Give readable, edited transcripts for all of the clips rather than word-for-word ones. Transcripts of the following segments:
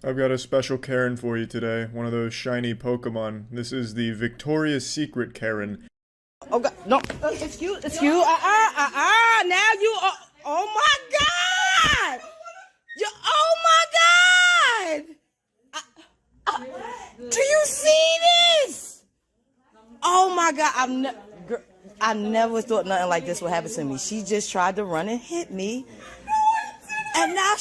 I've got a special Karen for you today, one of those shiny Pokemon. This is the Victoria's Secret Karen. Oh God, no, it's you, now you are, oh my God! Oh my God! Do you see this? Oh my God, I never thought nothing like this would happen to me. She just tried to run and hit me. And now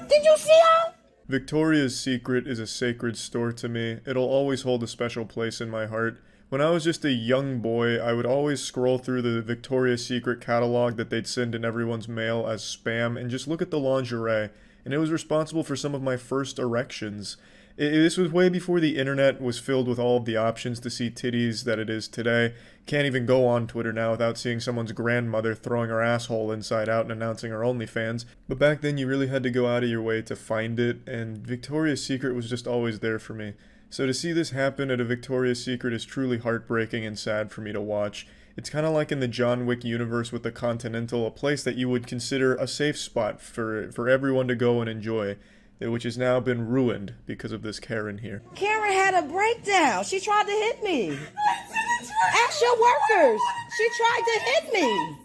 did you see her? Victoria's Secret is a sacred store to me. It'll always hold a special place in my heart. When I was just a young boy, I would always scroll through the Victoria's Secret catalog that they'd send in everyone's mail as spam and just look at the lingerie, and it was responsible for some of my first erections. This was way before the internet was filled with all of the options to see titties that it is today. Can't even go on Twitter now without seeing someone's grandmother throwing her asshole inside out and announcing her OnlyFans. But back then you really had to go out of your way to find it, and Victoria's Secret was just always there for me. So to see this happen at a Victoria's Secret is truly heartbreaking and sad for me to watch. It's kind of like in the John Wick universe with the Continental, a place that you would consider a safe spot for everyone to go and enjoy, which has now been ruined because of this Karen here. Karen had a breakdown. She tried to hit me. Ask your workers. She tried to hit me.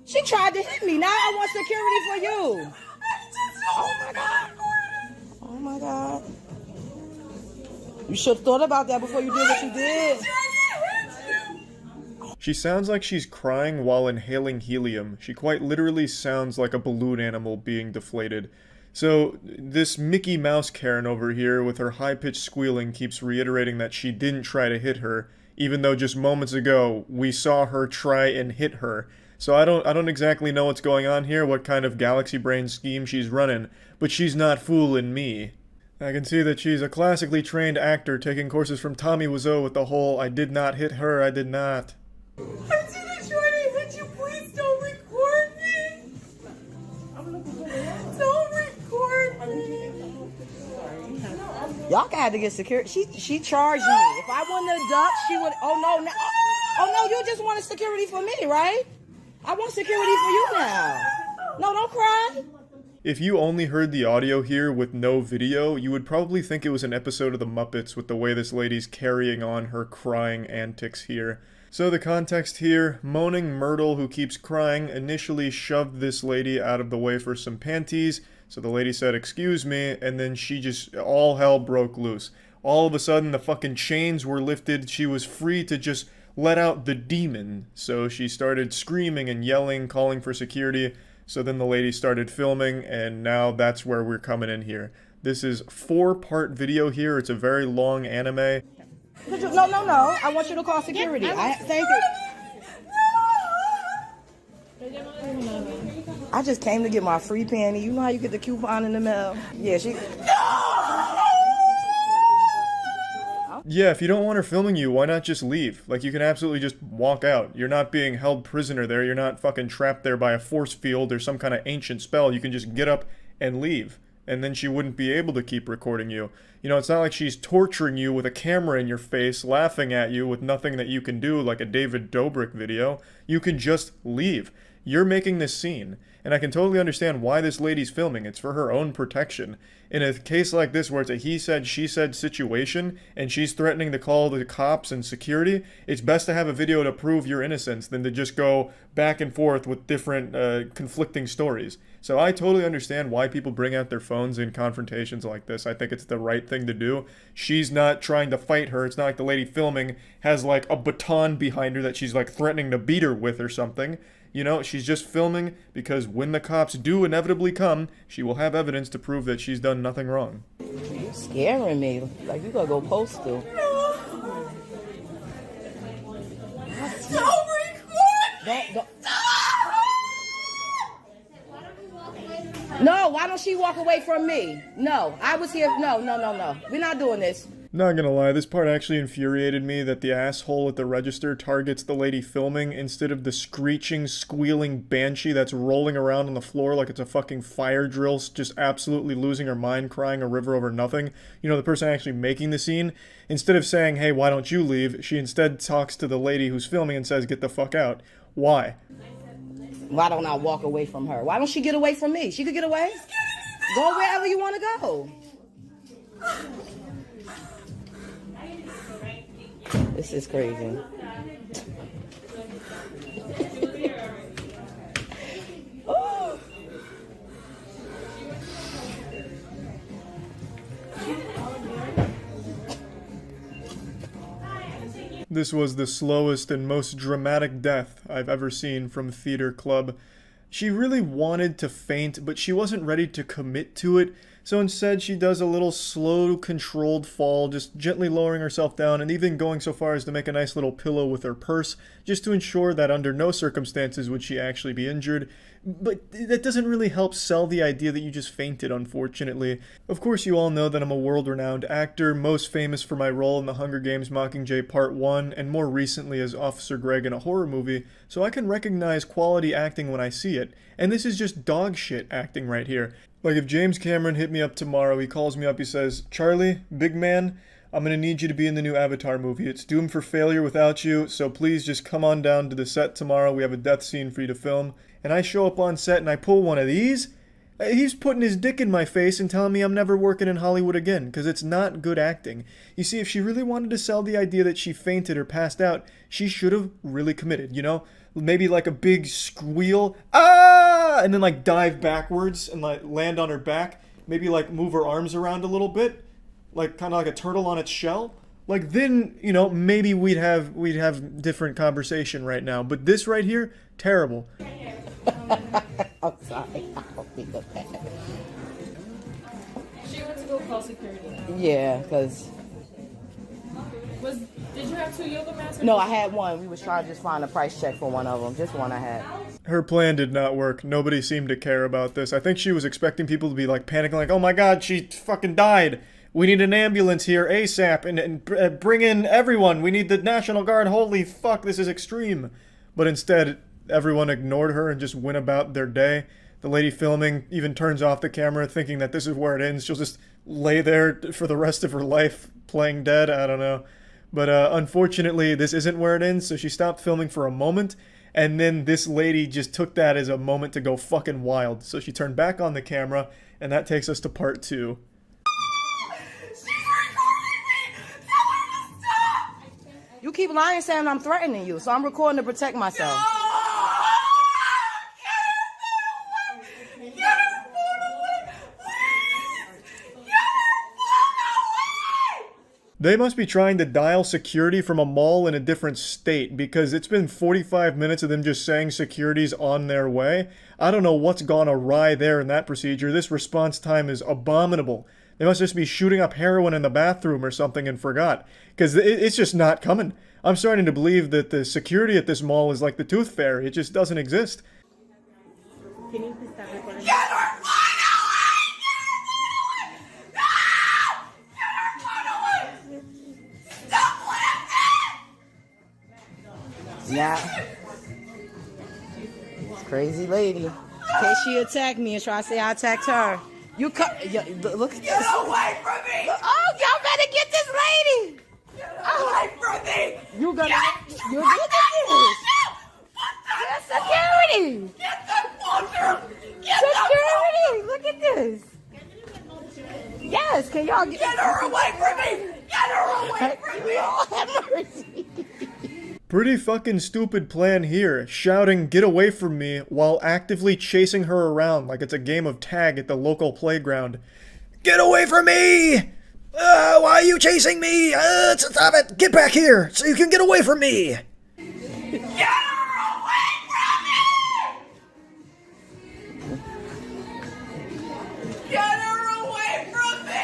She tried to hit me. Now I want security for you. Oh my God. Oh my God. You should have thought about that before you did what you did. She sounds like she's crying while inhaling helium. She quite literally sounds like a balloon animal being deflated. So, this Mickey Mouse Karen over here with her high-pitched squealing keeps reiterating that she didn't try to hit her, even though just moments ago we saw her try and hit her. So I don't exactly know what's going on here, what kind of galaxy brain scheme she's running, but she's not fooling me. I can see that she's a classically trained actor taking courses from Tommy Wiseau with the whole "I did not hit her, I did not." I didn't try to hit you. Please don't record me. Don't record me. Y'all had to get security. She charged me. If I wouldn't have ducked, she would. Oh no, you just wanted security for me, right? I want security for you now. No, don't cry. If you only heard the audio here with no video, you would probably think it was an episode of The Muppets with the way this lady's carrying on her crying antics here. So the context here, moaning Myrtle, who keeps crying, initially shoved this lady out of the way for some panties, so the lady said, "Excuse me," and then all hell broke loose. All of a sudden, the fucking chains were lifted, she was free to just let out the demon. So she started screaming and yelling, calling for security. So then the lady started filming, and now that's where we're coming in here. This is 4-part video here. It's a very long anime. No. I want you to call security. Thank you. I just came to get my free panty. You know how you get the coupon in the mail? Yeah, Yeah, if you don't want her filming you, why not just leave? Like, you can absolutely just walk out. You're not being held prisoner there. You're not fucking trapped there by a force field or some kind of ancient spell. You can just get up and leave. And then she wouldn't be able to keep recording you. You know, it's not like she's torturing you with a camera in your face, laughing at you with nothing that you can do, like a David Dobrik video. You can just leave. You're making this scene. And I can totally understand why this lady's filming. It's for her own protection. In a case like this where it's a he said, she said situation, and she's threatening to call the cops and security, it's best to have a video to prove your innocence than to just go back and forth with different conflicting stories. So I totally understand why people bring out their phones in confrontations like this. I think it's the right thing to do. She's not trying to fight her. It's not like the lady filming has like a baton behind her that she's like threatening to beat her with or something. You know, she's just filming because when the cops do inevitably come, she will have evidence to prove that she's done nothing wrong. You're scaring me. Like you gotta go postal. Don't record. No, why don't she walk away from me? No, I was here. No. We're not doing this. Not gonna lie, this part actually infuriated me that the asshole at the register targets the lady filming instead of the screeching, squealing banshee that's rolling around on the floor like it's a fucking fire drill, just absolutely losing her mind, crying a river over nothing. You know, the person actually making the scene. Instead of saying, "Hey, why don't you leave?" she instead talks to the lady who's filming and says, "Get the fuck out." Why? Why don't I walk away from her? Why don't she get away from me? She could get away. Go wherever you want to go. This is crazy. Oh. This was the slowest and most dramatic death I've ever seen from Theater Club. She really wanted to faint, but she wasn't ready to commit to it, so instead she does a little slow, controlled fall, just gently lowering herself down and even going so far as to make a nice little pillow with her purse, just to ensure that under no circumstances would she actually be injured. But that doesn't really help sell the idea that you just fainted, unfortunately. Of course, you all know that I'm a world-renowned actor, most famous for my role in the Hunger Games Mockingjay Part 1, and more recently as Officer Greg in a horror movie, so I can recognize quality acting when I see it. And this is just dog shit acting right here. Like, if James Cameron hit me up tomorrow, he calls me up, he says, "Charlie, big man, I'm gonna need you to be in the new Avatar movie. It's doomed for failure without you, so please just come on down to the set tomorrow. We have a death scene for you to film." And I show up on set and I pull one of these. He's putting his dick in my face and telling me I'm never working in Hollywood again, because it's not good acting. You see, if she really wanted to sell the idea that she fainted or passed out, she should have really committed, you know? Maybe like a big squeal, ah, and then like dive backwards and like land on her back. Maybe like move her arms around a little bit, like kind of like a turtle on its shell. Like then, you know, maybe we'd have different conversation right now. But this right here, terrible. I'm sorry. I'll be the bad. She went to go call security. Yeah, because... Did you have 2 yoga mats? No, I had one. We was trying to just find a price check for one of them. Just one I had. Her plan did not work. Nobody seemed to care about this. I think she was expecting people to be like panicking, like, "Oh my god, she fucking died. We need an ambulance here ASAP and bring in everyone. We need the National Guard. Holy fuck, this is extreme." But instead, everyone ignored her and just went about their day. The lady filming even turns off the camera thinking that this is where it ends. She'll just lay there for the rest of her life playing dead. I don't know. But unfortunately, this isn't where it ends, so she stopped filming for a moment, and then this lady just took that as a moment to go fucking wild. So she turned back on the camera, and that takes us to part 2. You keep lying saying I'm threatening you, so I'm recording to protect myself. They must be trying to dial security from a mall in a different state, because it's been 45 minutes of them just saying security's on their way. I don't know what's gone awry there in that procedure. This response time is abominable. They must just be shooting up heroin in the bathroom or something and forgot, because it's just not coming. I'm starting to believe that the security at this mall is like the Tooth Fairy. It just doesn't exist. Can you please stop recording? Get her phone away! Get her phone away! Stop laughing! Yeah. This crazy lady. In case she attacked me and try to say I attacked her. You look at this. Get away from me! Oh, y'all better get this lady. Get away from me! You gonna you What look at this. the Security. Get the phone! Get Security. Look at this. Yes, can y'all Get her away from me! Get her away from me! Lord have mercy. Pretty fucking stupid plan here, shouting "get away from me" while actively chasing her around like it's a game of tag at the local playground. Get away from me! Why are you chasing me? Stop it! Get back here so you can get away from me! Get her away from me! Get her away from me!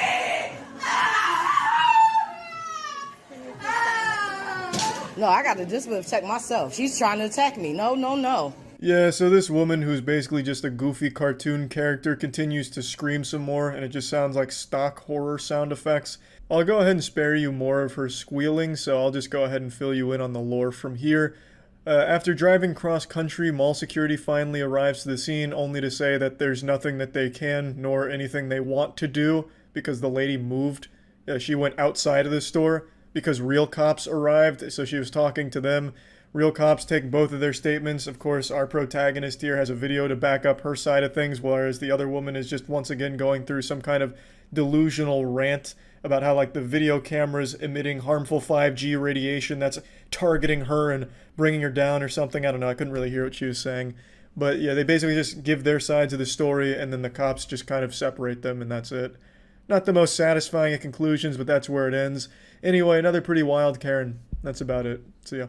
No, I got to just protect myself. She's trying to attack me. No, no, no. Yeah, so this woman, who's basically just a goofy cartoon character, continues to scream some more, and it just sounds like stock horror sound effects. I'll go ahead and spare you more of her squealing, so I'll just go ahead and fill you in on the lore from here. After driving cross-country, mall security finally arrives to the scene, only to say that there's nothing that they can, nor anything they want to do, because the lady moved. She went outside of the store, because real cops arrived, so she was talking to them. Real cops take both of their statements. Of course, our protagonist here has a video to back up her side of things, whereas the other woman is just once again going through some kind of delusional rant about how, like, the video camera's emitting harmful 5G radiation that's targeting her and bringing her down or something. I don't know, I couldn't really hear what she was saying. But yeah, they basically just give their sides of the story, and then the cops just kind of separate them, and that's it. Not the most satisfying of conclusions, but that's where it ends. Anyway, another pretty wild Karen. That's about it. See ya.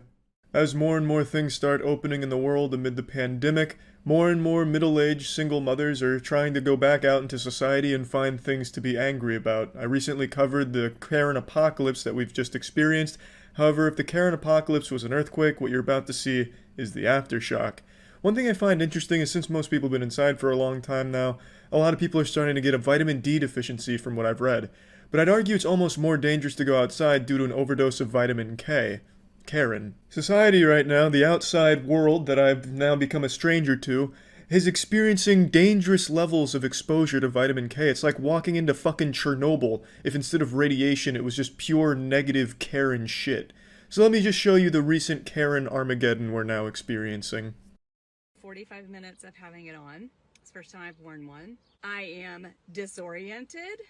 As more and more things start opening in the world amid the pandemic, more and more middle-aged single mothers are trying to go back out into society and find things to be angry about. I recently covered the Karen apocalypse that we've just experienced. However, if the Karen apocalypse was an earthquake, what you're about to see is the aftershock. One thing I find interesting is since most people have been inside for a long time now, a lot of people are starting to get a vitamin D deficiency from what I've read. But I'd argue it's almost more dangerous to go outside due to an overdose of vitamin K. Karen. Society right now, the outside world that I've now become a stranger to, is experiencing dangerous levels of exposure to vitamin K. It's like walking into fucking Chernobyl if instead of radiation it was just pure negative Karen shit. So let me just show you the recent Karen Armageddon we're now experiencing. 45 minutes of having it on. It's the first time I've worn one. I am disoriented.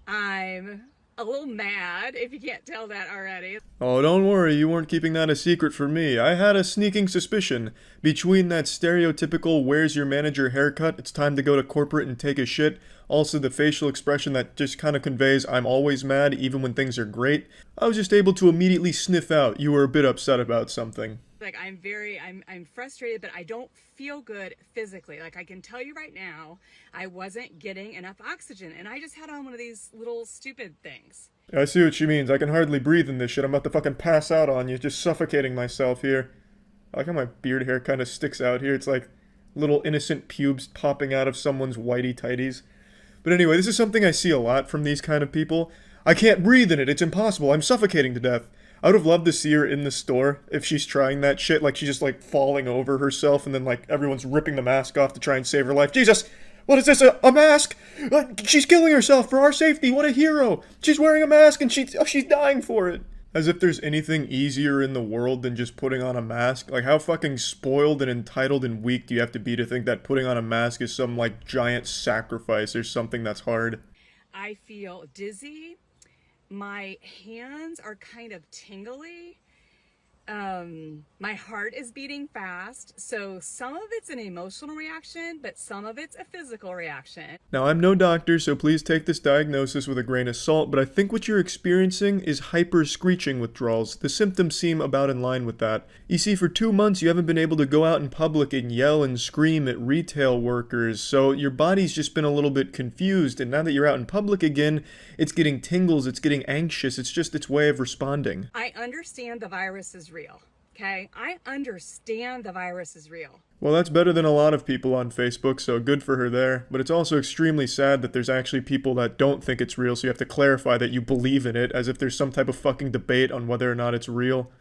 I'm a little mad, if you can't tell that already. Oh, don't worry, you weren't keeping that a secret from me. I had a sneaking suspicion. Between that stereotypical where's your manager haircut, it's time to go to corporate and take a shit, also the facial expression that just kind of conveys I'm always mad even when things are great, I was just able to immediately sniff out you were a bit upset about something. Like, I'm frustrated, but I don't feel good physically. Like, I can tell you right now, I wasn't getting enough oxygen, and I just had on one of these little stupid things. I see what she means. I can hardly breathe in this shit. I'm about to fucking pass out on you, just suffocating myself here. I like how my beard hair kind of sticks out here. It's like little innocent pubes popping out of someone's whitey tighties. But anyway, this is something I see a lot from these kind of people. I can't breathe in it. It's impossible. I'm suffocating to death. I would have loved to see her in the store if she's trying that shit, like she's just like falling over herself and then like everyone's ripping the mask off to try and save her life. Jesus! What is this, a mask? She's killing herself for our safety, what a hero! She's wearing a mask and she's dying for it! As if there's anything easier in the world than just putting on a mask. Like, how fucking spoiled and entitled and weak do you have to be to think that putting on a mask is some like giant sacrifice or something that's hard? I feel dizzy. My hands are kind of tingly. My heart is beating fast. So some of it's an emotional reaction, but some of it's a physical reaction. Now, I'm no doctor, so please take this diagnosis with a grain of salt, but I think what you're experiencing is hyper-screeching withdrawals. The symptoms seem about in line with that. You see, for 2 months, you haven't been able to go out in public and yell and scream at retail workers, so your body's just been a little bit confused, and now that you're out in public again, it's getting tingles, it's getting anxious, it's just its way of responding. I understand the virus is real. Okay, I understand the virus is real. Well, that's better than a lot of people on Facebook, so good for her there. But it's also extremely sad that there's actually people that don't think it's real, so you have to clarify that you believe in it, as if there's some type of fucking debate on whether or not it's real.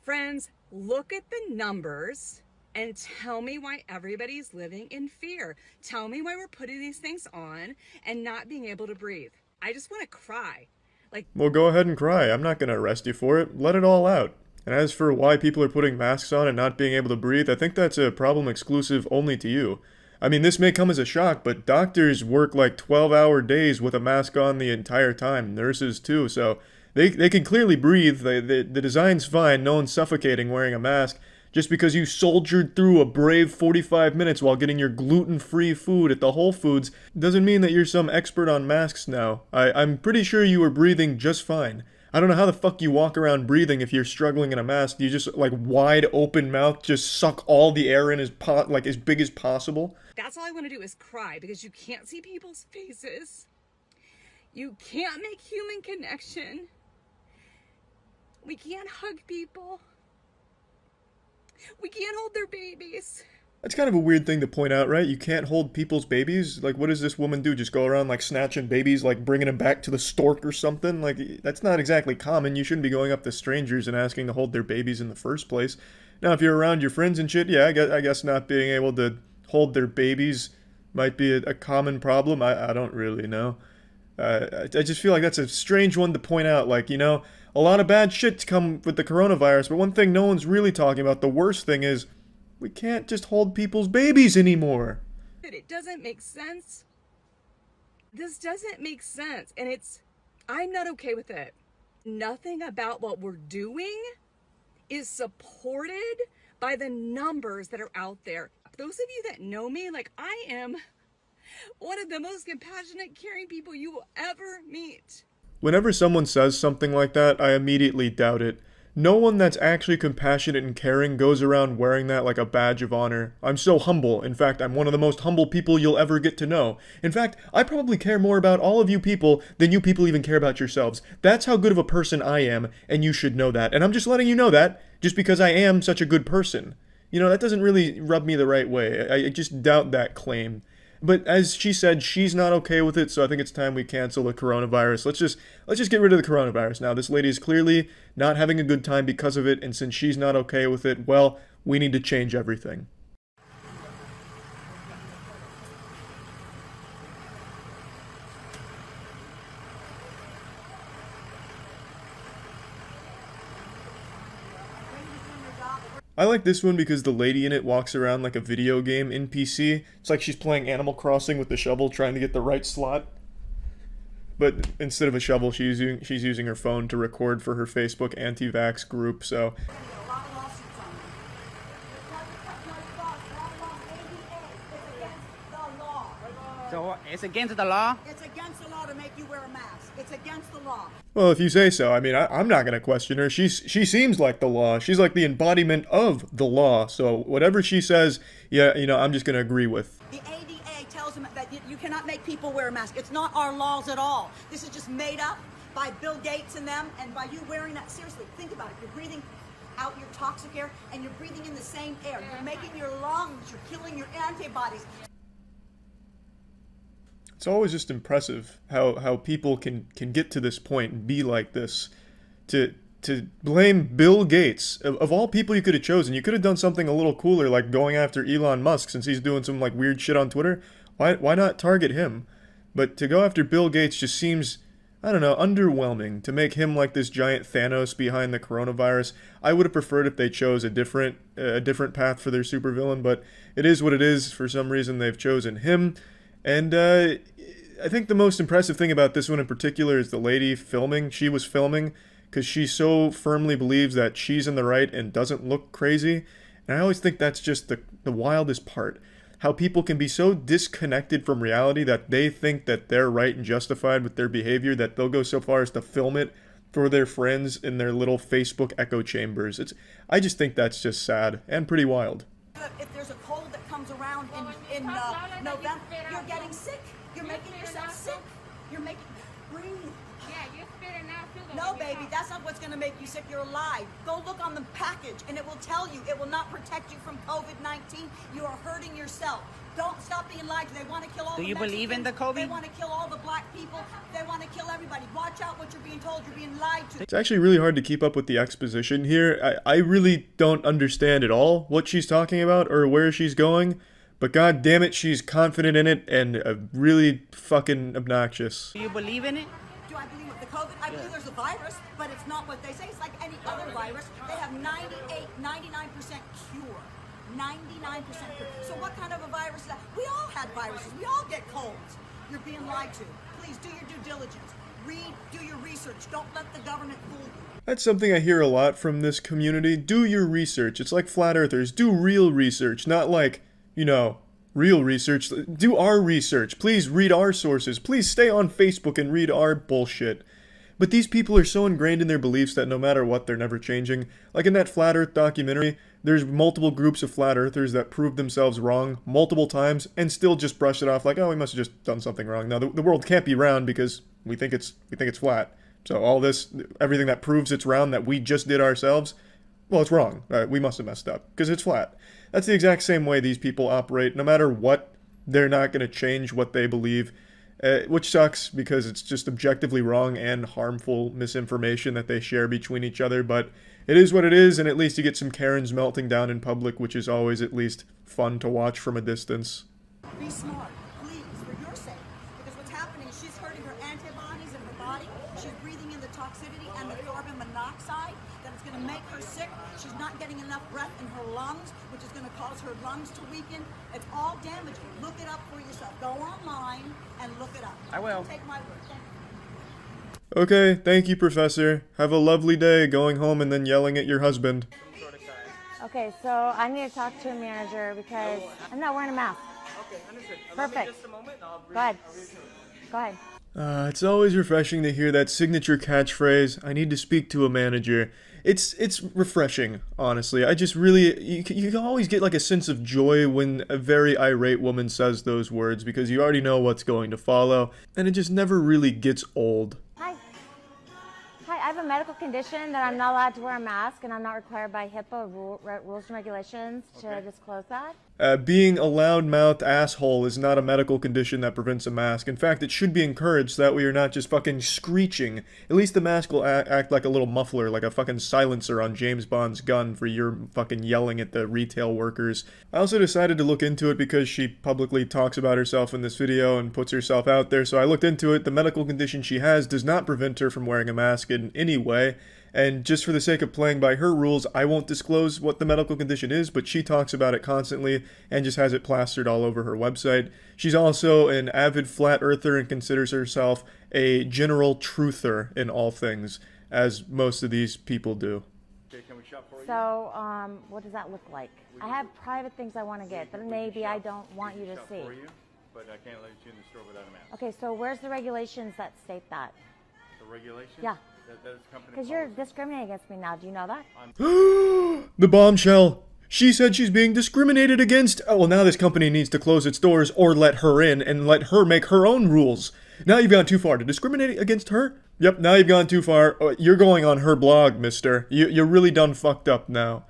Friends, look at the numbers and tell me why everybody's living in fear. Tell me why we're putting these things on and not being able to breathe. I just want to cry. Well, go ahead and cry. I'm not going to arrest you for it. Let it all out. And as for why people are putting masks on and not being able to breathe, I think that's a problem exclusive only to you. I mean, this may come as a shock, but doctors work like 12-hour days with a mask on the entire time. Nurses too, so they can clearly breathe. The design's fine. No one's suffocating wearing a mask. Just because you soldiered through a brave 45 minutes while getting your gluten-free food at the Whole Foods doesn't mean that you're some expert on masks now. I'm pretty sure you were breathing just fine. I don't know how the fuck you walk around breathing if you're struggling in a mask. You just, like, wide open mouth, just suck all the air in as big as possible? That's all I want to do is cry because you can't see people's faces. You can't make human connection. We can't hug people. We can't hold their babies. That's kind of a weird thing to point out, right? You can't hold people's babies? Like, what does this woman do? Just go around, like, snatching babies, like, bringing them back to the stork or something? Like, that's not exactly common. You shouldn't be going up to strangers and asking to hold their babies in the first place. Now, if you're around your friends and shit, yeah, I guess not being able to hold their babies might be a common problem. I don't really know. I just feel like that's a strange one to point out. Like, you know, a lot of bad shit's come with the coronavirus, but one thing no one's really talking about, the worst thing is, we can't just hold people's babies anymore. It doesn't make sense. This doesn't make sense, and I'm not okay with it. Nothing about what we're doing is supported by the numbers that are out there. Those of you that know me, like, I am one of the most compassionate, caring people you will ever meet. Whenever someone says something like that, I immediately doubt it. No one that's actually compassionate and caring goes around wearing that like a badge of honor. I'm so humble. In fact, I'm one of the most humble people you'll ever get to know. In fact, I probably care more about all of you people than you people even care about yourselves. That's how good of a person I am, and you should know that. And I'm just letting you know that, just because I am such a good person. You know, that doesn't really rub me the right way. I just doubt that claim. But as she said, she's not okay with it, so I think it's time we cancel the coronavirus. Let's just get rid of the coronavirus now. This lady is clearly not having a good time because of it, and since she's not okay with it, well, we need to change everything. I like this one because the lady in it walks around like a video game NPC. It's like she's playing Animal Crossing with the shovel trying to get the right slot. But instead of a shovel, she's using her phone to record for her Facebook anti-vax group, so... So it's against the law? It's against the law to make you wear a mask. It's against the law. Well, if you say so. I mean, I'm not going to question her. She seems like the law. She's like the embodiment of the law. So whatever she says, yeah, you know, I'm just going to agree with. The ADA tells them that you cannot make people wear a mask. It's not our laws at all. This is just made up by Bill Gates and them, and by you wearing that. Seriously, think about it. You're breathing out your toxic air, and you're breathing in the same air. You're making your lungs, you're killing your antibodies. It's always just impressive how people can get to this point and be like this. To blame Bill Gates, of all people you could have chosen. You could have done something a little cooler, like going after Elon Musk, since he's doing some like weird shit on Twitter. Why not target him? But to go after Bill Gates just seems, I don't know, underwhelming. To make him like this giant Thanos behind the coronavirus. I would have preferred if they chose a different path for their supervillain, but it is what it is. For some reason they've chosen him. And I think the most impressive thing about this one in particular is the lady filming. She was filming because she so firmly believes that she's in the right and doesn't look crazy. And I always think that's just the wildest part. How people can be so disconnected from reality that they think that they're right and justified with their behavior that they'll go so far as to film it for their friends in their little Facebook echo chambers. I just think that's just sad and pretty wild. If there's a cold that comes around in November, you're getting sick. You're making yourself sick. You're making... Breathe. Yeah, you're spitting out too. No, baby, that's not what's going to make you sick. You're alive. Go look on the package, and it will tell you. It will not protect you from COVID-19. You are hurting yourself. Don't stop being lied to. They want to kill all the Mexicans. Do you believe in the COVID? They want to kill all the black people. They want to kill everybody. Watch out what you're being told. You're being lied to. It's actually really hard to keep up with the exposition here. I really don't understand at all what she's talking about or where she's going. But god damn it, she's confident in it and really fucking obnoxious. Do you believe in it? Do I believe with the COVID? I believe there's a virus, but it's not what they say. It's like any other virus. They have 99% cure. 99% cure. So what kind of a virus is that? We all had viruses. We all get colds. You're being lied to. Please do your due diligence. Read, do your research. Don't let the government fool you. That's something I hear a lot from this community. Do your research. It's like flat earthers. Do real research, not like, you know, real research. Do our research. Please read our sources. Please stay on Facebook and read our bullshit. But these people are so ingrained in their beliefs that no matter what, they're never changing. Like in that Flat Earth documentary, there's multiple groups of flat earthers that prove themselves wrong multiple times and still just brush it off like, oh, we must have just done something wrong. Now, the world can't be round because we think it's flat. So all this, everything that proves it's round that we just did ourselves, well, it's wrong. We must have messed up because it's flat. That's the exact same way these people operate. No matter what, they're not going to change what they believe. Which sucks because it's just objectively wrong and harmful misinformation that they share between each other, but it is what it is, and at least you get some Karens melting down in public, which is always at least fun to watch from a distance. Be smart, please, for your sake, because what's happening is she's hurting putting her antibodies in her body. She's breathing in the toxicity and the carbon monoxide that is going to make her sick. She's not getting enough breath in her lungs, which is going to cause her lungs to weaken. It's all damaging. Look it up for yourself. Go online and look it up. I will. Take my word. Thank you. Okay, thank you, Professor. Have a lovely day going home and then yelling at your husband. Okay, so I need to talk to a manager because I'm not wearing a mask. Okay, understood. Perfect. Just a moment. Go ahead. Go ahead. It's always refreshing to hear that signature catchphrase, I need to speak to a manager. It's refreshing, honestly. I just really, you always get like a sense of joy when a very irate woman says those words because you already know what's going to follow, and it just never really gets old. Hi. Hi, I have a medical condition that I'm not allowed to wear a mask, and I'm not required by HIPAA rules and regulations to disclose that. Being a loudmouth asshole is not a medical condition that prevents a mask. In fact, it should be encouraged so that way you're not just fucking screeching. At least the mask will act like a little muffler, like a fucking silencer on James Bond's gun for your fucking yelling at the retail workers. I also decided to look into it because she publicly talks about herself in this video and puts herself out there, so I looked into it. The medical condition she has does not prevent her from wearing a mask in any way. And just for the sake of playing by her rules, I won't disclose what the medical condition is, but she talks about it constantly and just has it plastered all over her website. She's also an avid flat earther and considers herself a general truther in all things, as most of these people do. Okay, can we shop for you? So, what does that look like? I have private things I want to get that maybe I don't want you to see. For you, but I can't let you in the store without a mask. Okay, so where's the regulations that state that? The regulation? Yeah. That is company Because you're policy. discriminating against me now. Do you know that? The bombshell! She said she's being discriminated against! Oh, well, now this company needs to close its doors or let her in and let her make her own rules. Now you've gone too far. To discriminate against her? Yep, now you've gone too far. You're going on her blog, mister. You're really done fucked up now.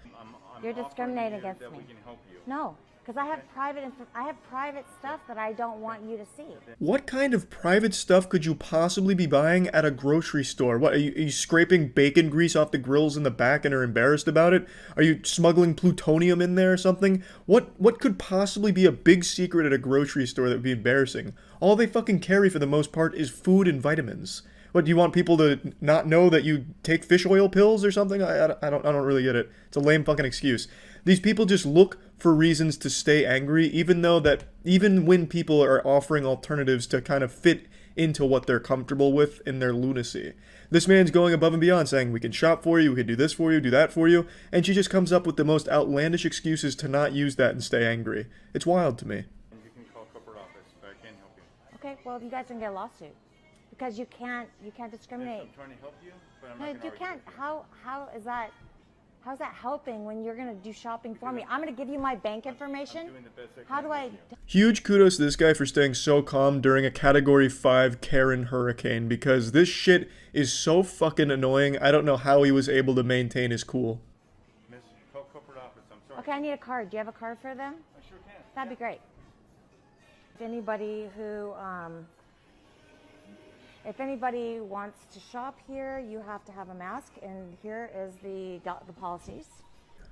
You're discriminating against me. We can help you. No, because I have private stuff that I don't want you to see. What kind of private stuff could you possibly be buying at a grocery store? What, are you scraping bacon grease off the grills in the back and are embarrassed about it? Are you smuggling plutonium in there or something? What could possibly be a big secret at a grocery store that would be embarrassing? All they fucking carry for the most part is food and vitamins. What, do you want people to not know that you take fish oil pills or something? I don't really get it. It's a lame fucking excuse. These people just look for reasons to stay angry, even when people are offering alternatives to kind of fit into what they're comfortable with in their lunacy. This man's going above and beyond, saying, we can shop for you, we can do this for you, do that for you, and she just comes up with the most outlandish excuses to not use that and stay angry. It's wild to me. You can call corporate office, but I can't help you. Okay, well, you guys can get a lawsuit because you can't discriminate. I'm trying to help you, but I'm No, not you going to can't. How is that? How's that helping when you're gonna do shopping for me? I'm gonna give you my bank information. doing the best I can How do I? with you. Huge kudos to this guy for staying so calm during a Category 5 Karen hurricane, because this shit is so fucking annoying. I don't know how he was able to maintain his cool. Miss, call corporate office. I'm sorry. Okay, I need a card. Do you have a card for them? I sure can. That'd be great. If anybody wants to shop here, you have to have a mask, and here is the policies.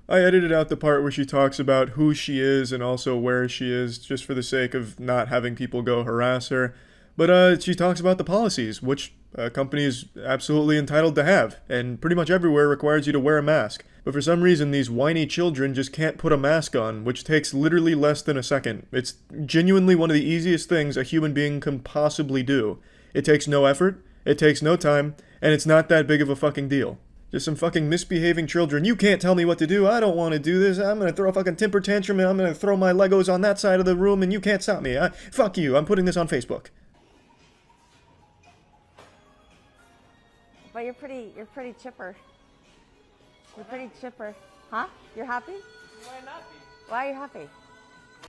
I edited out the part where she talks about who she is and also where she is, just for the sake of not having people go harass her. But she talks about the policies, which a company is absolutely entitled to have, and pretty much everywhere requires you to wear a mask. But for some reason, these whiny children just can't put a mask on, which takes literally less than a second. It's genuinely one of the easiest things a human being can possibly do. It takes no effort, it takes no time, and it's not that big of a fucking deal. Just some fucking misbehaving children. You can't tell me what to do. I don't want to do this. I'm going to throw a fucking temper tantrum and I'm going to throw my Legos on that side of the room and you can't stop me. Fuck you. I'm putting this on Facebook. But you're pretty chipper. You're pretty chipper. Huh? You're happy? Why not be? Why are you happy?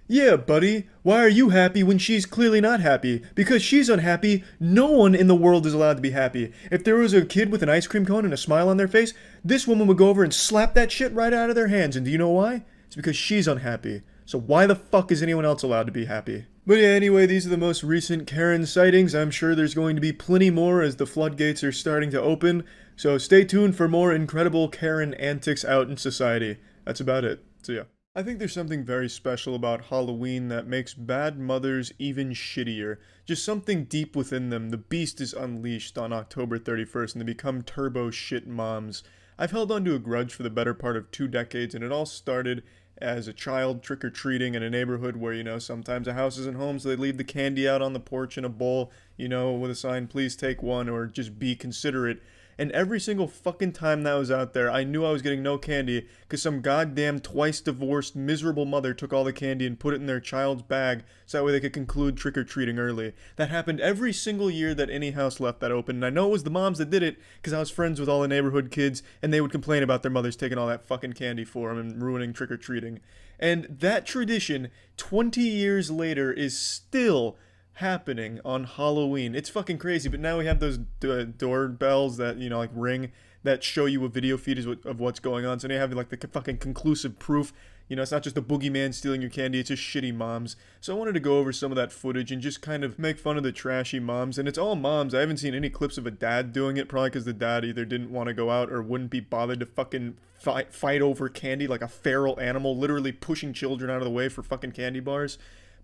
Yeah, buddy. Why are you happy when she's clearly not happy? Because she's unhappy, no one in the world is allowed to be happy. If there was a kid with an ice cream cone and a smile on their face, this woman would go over and slap that shit right out of their hands. And do you know why? It's because she's unhappy. So why the fuck is anyone else allowed to be happy? But yeah, anyway, these are the most recent Karen sightings. I'm sure there's going to be plenty more as the floodgates are starting to open. So stay tuned for more incredible Karen antics out in society. That's about it. See ya. I think there's something very special about Halloween that makes bad mothers even shittier. Just something deep within them. The beast is unleashed on October 31st and they become turbo shit moms. I've held on to a grudge for the better part of 2 decades, and it all started as a child trick-or-treating in a neighborhood where, sometimes a house isn't home, so they leave the candy out on the porch in a bowl, with a sign, please take one, or just be considerate. And every single fucking time that was out there, I knew I was getting no candy because some goddamn twice-divorced, miserable mother took all the candy and put it in their child's bag so that way they could conclude trick-or-treating early. That happened every single year that any house left that open, and I know it was the moms that did it because I was friends with all the neighborhood kids, and they would complain about their mothers taking all that fucking candy for them and ruining trick-or-treating. And that tradition, 20 years later, is still happening on Halloween. It's fucking crazy, but now we have those doorbells that, ring, that show you a video feed of what's going on. So now you have, the fucking conclusive proof. It's not just a boogeyman stealing your candy, it's just shitty moms. So I wanted to go over some of that footage and just kind of make fun of the trashy moms. And it's all moms. I haven't seen any clips of a dad doing it, probably because the dad either didn't want to go out or wouldn't be bothered to fucking fight over candy like a feral animal, literally pushing children out of the way for fucking candy bars.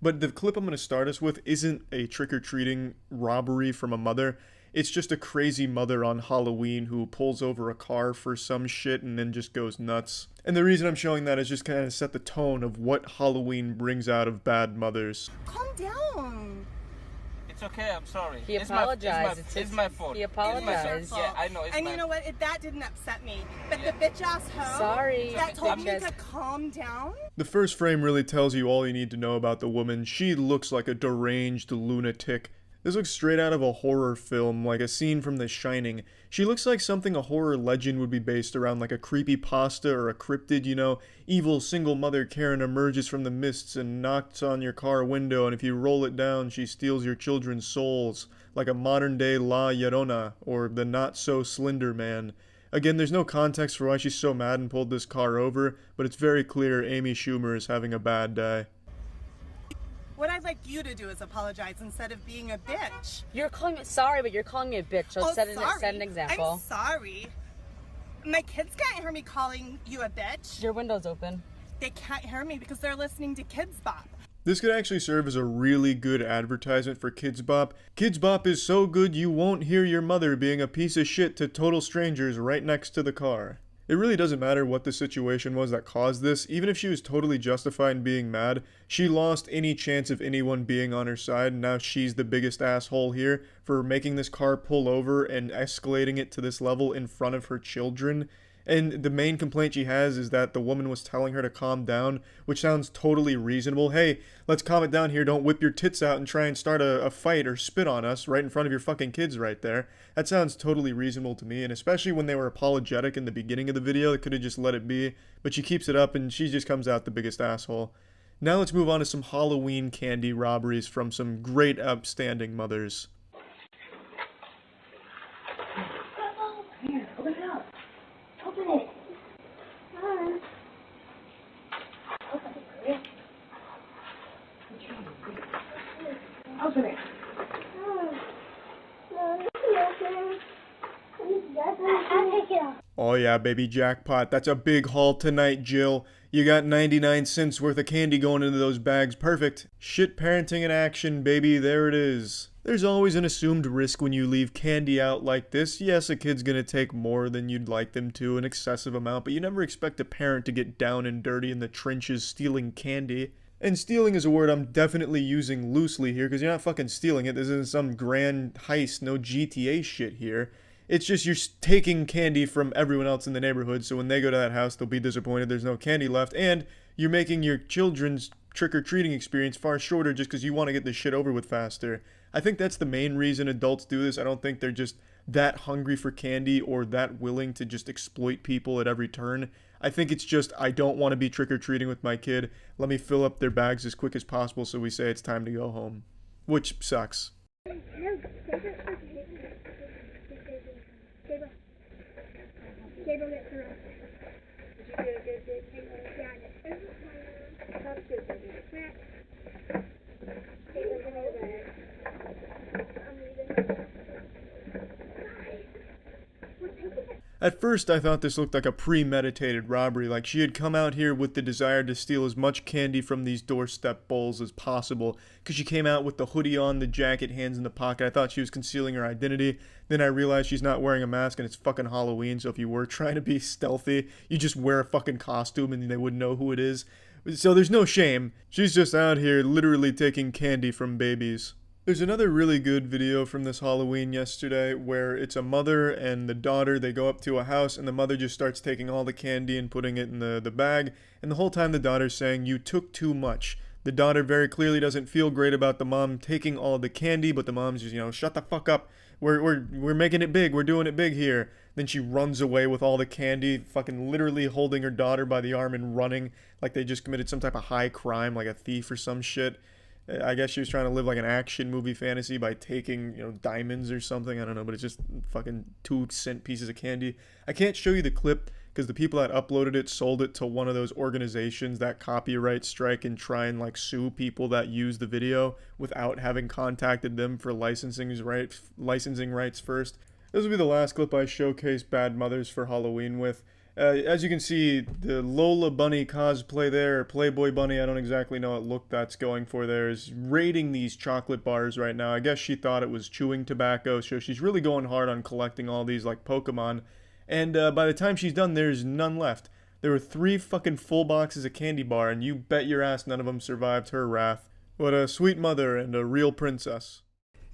But the clip I'm going to start us with isn't a trick-or-treating robbery from a mother. It's just a crazy mother on Halloween who pulls over a car for some shit and then just goes nuts. And the reason I'm showing that is just kind of set the tone of what Halloween brings out of bad mothers. Calm down. It's okay, I'm sorry. He apologized. It's my fault. He apologized. Yeah, I know. And you know what? That didn't upset me. But the bitch ass hoe Sorry. that told me Bitches. to calm down. The first frame really tells you all you need to know about the woman. She looks like a deranged lunatic. This looks straight out of a horror film, like a scene from The Shining. She looks like something a horror legend would be based around, like a creepypasta or a cryptid, Evil single mother Karen emerges from the mists and knocks on your car window, and if you roll it down, she steals your children's souls, like a modern-day La Llorona, or the Not-So-Slender Man. Again, there's no context for why she's so mad and pulled this car over, but it's very clear Amy Schumer is having a bad day. What I'd like you to do is apologize instead of being a bitch. You're calling me sorry, but you're calling me a bitch. So set an example. I'm sorry. My kids can't hear me calling you a bitch. Your window's open. They can't hear me because they're listening to Kids Bop. This could actually serve as a really good advertisement for Kids Bop. Kids Bop is so good you won't hear your mother being a piece of shit to total strangers right next to the car. It really doesn't matter what the situation was that caused this. Even if she was totally justified in being mad, she lost any chance of anyone being on her side, and now she's the biggest asshole here for making this car pull over and escalating it to this level in front of her children. And the main complaint she has is that the woman was telling her to calm down, which sounds totally reasonable. Hey, let's calm it down here. Don't whip your tits out and try and start a fight or spit on us right in front of your fucking kids right there. That sounds totally reasonable to me, and especially when they were apologetic in the beginning of the video, they could have just let it be. But she keeps it up, and she just comes out the biggest asshole. Now let's move on to some Halloween candy robberies from some great upstanding mothers. Here, open it up. Open it. Open it. I'll take it off. Oh yeah, baby, jackpot. That's a big haul tonight, Jill. You got 99 cents worth of candy going into those bags. Perfect. Shit parenting in action, baby. There it is. There's always an assumed risk when you leave candy out like this. Yes, a kid's gonna take more than you'd like them to, an excessive amount, but you never expect a parent to get down and dirty in the trenches stealing candy. And stealing is a word I'm definitely using loosely here, because you're not fucking stealing it. This isn't some grand heist, no GTA shit here. It's just you're taking candy from everyone else in the neighborhood, so when they go to that house, they'll be disappointed there's no candy left, and you're making your children's trick-or-treating experience far shorter just because you want to get this shit over with faster. I think that's the main reason adults do this. I don't think they're just that hungry for candy or that willing to just exploit people at every turn. I think it's just, I don't want to be trick-or-treating with my kid. Let me fill up their bags as quick as possible so we say it's time to go home. Which sucks. At first, I thought this looked like a premeditated robbery, like she had come out here with the desire to steal as much candy from these doorstep bowls as possible, because she came out with the hoodie on, the jacket, hands in the pocket. I thought she was concealing her identity. Then I realized she's not wearing a mask and it's fucking Halloween, so if you were trying to be stealthy, you just wear a fucking costume and they wouldn't know who it is. So there's no shame. She's just out here literally taking candy from babies. There's another really good video from this Halloween yesterday where it's a mother and the daughter. They go up to a house and the mother just starts taking all the candy and putting it in the bag. And the whole time the daughter's saying, "You took too much." The daughter very clearly doesn't feel great about the mom taking all the candy, but the mom's just, shut the fuck up. We're making it big. We're doing it big here. Then she runs away with all the candy, fucking literally holding her daughter by the arm and running like they just committed some type of high crime, like a thief or some shit. I guess she was trying to live like an action movie fantasy by taking, diamonds or something. I don't know, but it's just fucking 2-cent pieces of candy. I can't show you the clip because the people that uploaded it sold it to one of those organizations that copyright strike and try and like sue people that use the video without having contacted them for licensing rights first. This will be the last clip I showcase bad mothers for Halloween with. As you can see, the Lola Bunny cosplay there, or Playboy Bunny, I don't exactly know what look that's going for there, is raiding these chocolate bars right now. I guess she thought it was chewing tobacco, so she's really going hard on collecting all these like Pokemon. And by the time she's done, there's none left. There were 3 fucking full boxes of candy bar, and you bet your ass none of them survived her wrath. What a sweet mother and a real princess.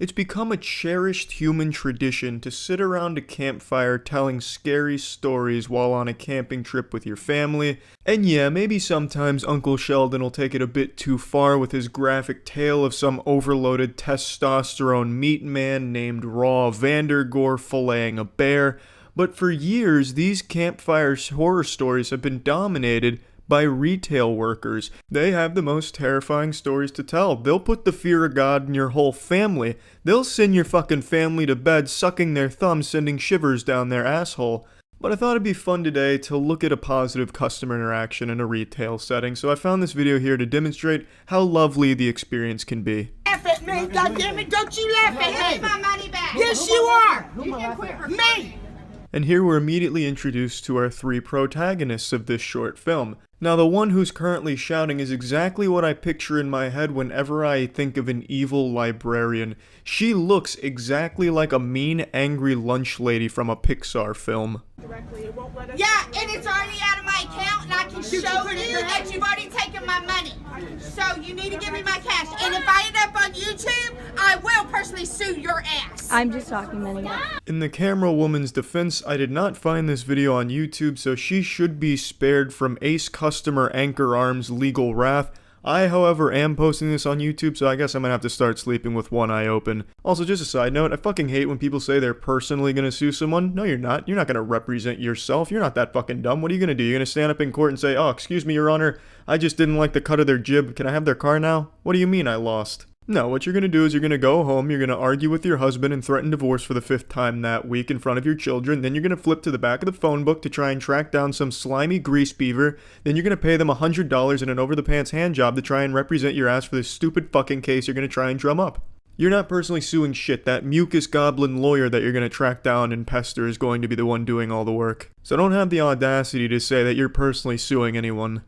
It's become a cherished human tradition to sit around a campfire telling scary stories while on a camping trip with your family. And yeah, maybe sometimes Uncle Sheldon will take it a bit too far with his graphic tale of some overloaded testosterone meat man named Raw Vandergore filleting a bear. But for years, these campfire horror stories have been dominated by retail workers. They have the most terrifying stories to tell. They'll put the fear of God in your whole family. They'll send your fucking family to bed sucking their thumbs, sending shivers down their asshole. But I thought it'd be fun today to look at a positive customer interaction in a retail setting, so I found this video here to demonstrate how lovely the experience can be. Laugh at me, goddammit, don't you laugh at me! My money back. Yes, you are! You can quit her. Me! And here we're immediately introduced to our 3 protagonists of this short film. Now, the one who's currently shouting is exactly what I picture in my head whenever I think of an evil librarian. She looks exactly like a mean, angry lunch lady from a Pixar film. Yeah, and it's already out of my account, and I can show you that you've already taken my money. So you need to give me my cash. And if I end up on YouTube, I will personally sue your ass. I'm just documenting it. In the camera woman's defense, I did not find this video on YouTube, so she should be spared from Ace Customer Anchor Arm's legal wrath. I, however, am posting this on YouTube, so I guess I'm gonna have to start sleeping with one eye open. Also, just a side note, I fucking hate when people say they're personally gonna sue someone. No, you're not. You're not gonna represent yourself. You're not that fucking dumb. What are you gonna do? You're gonna stand up in court and say, "Oh, excuse me, Your Honor, I just didn't like the cut of their jib. Can I have their car now?" What do you mean I lost? No, what you're gonna do is you're gonna go home, you're gonna argue with your husband and threaten divorce for the 5th time that week in front of your children, then you're gonna flip to the back of the phone book to try and track down some slimy grease beaver, then you're gonna pay them $100 in an over-the-pants hand job to try and represent your ass for this stupid fucking case you're gonna try and drum up. You're not personally suing shit. That mucus goblin lawyer that you're gonna track down and pester is going to be the one doing all the work. So don't have the audacity to say that you're personally suing anyone.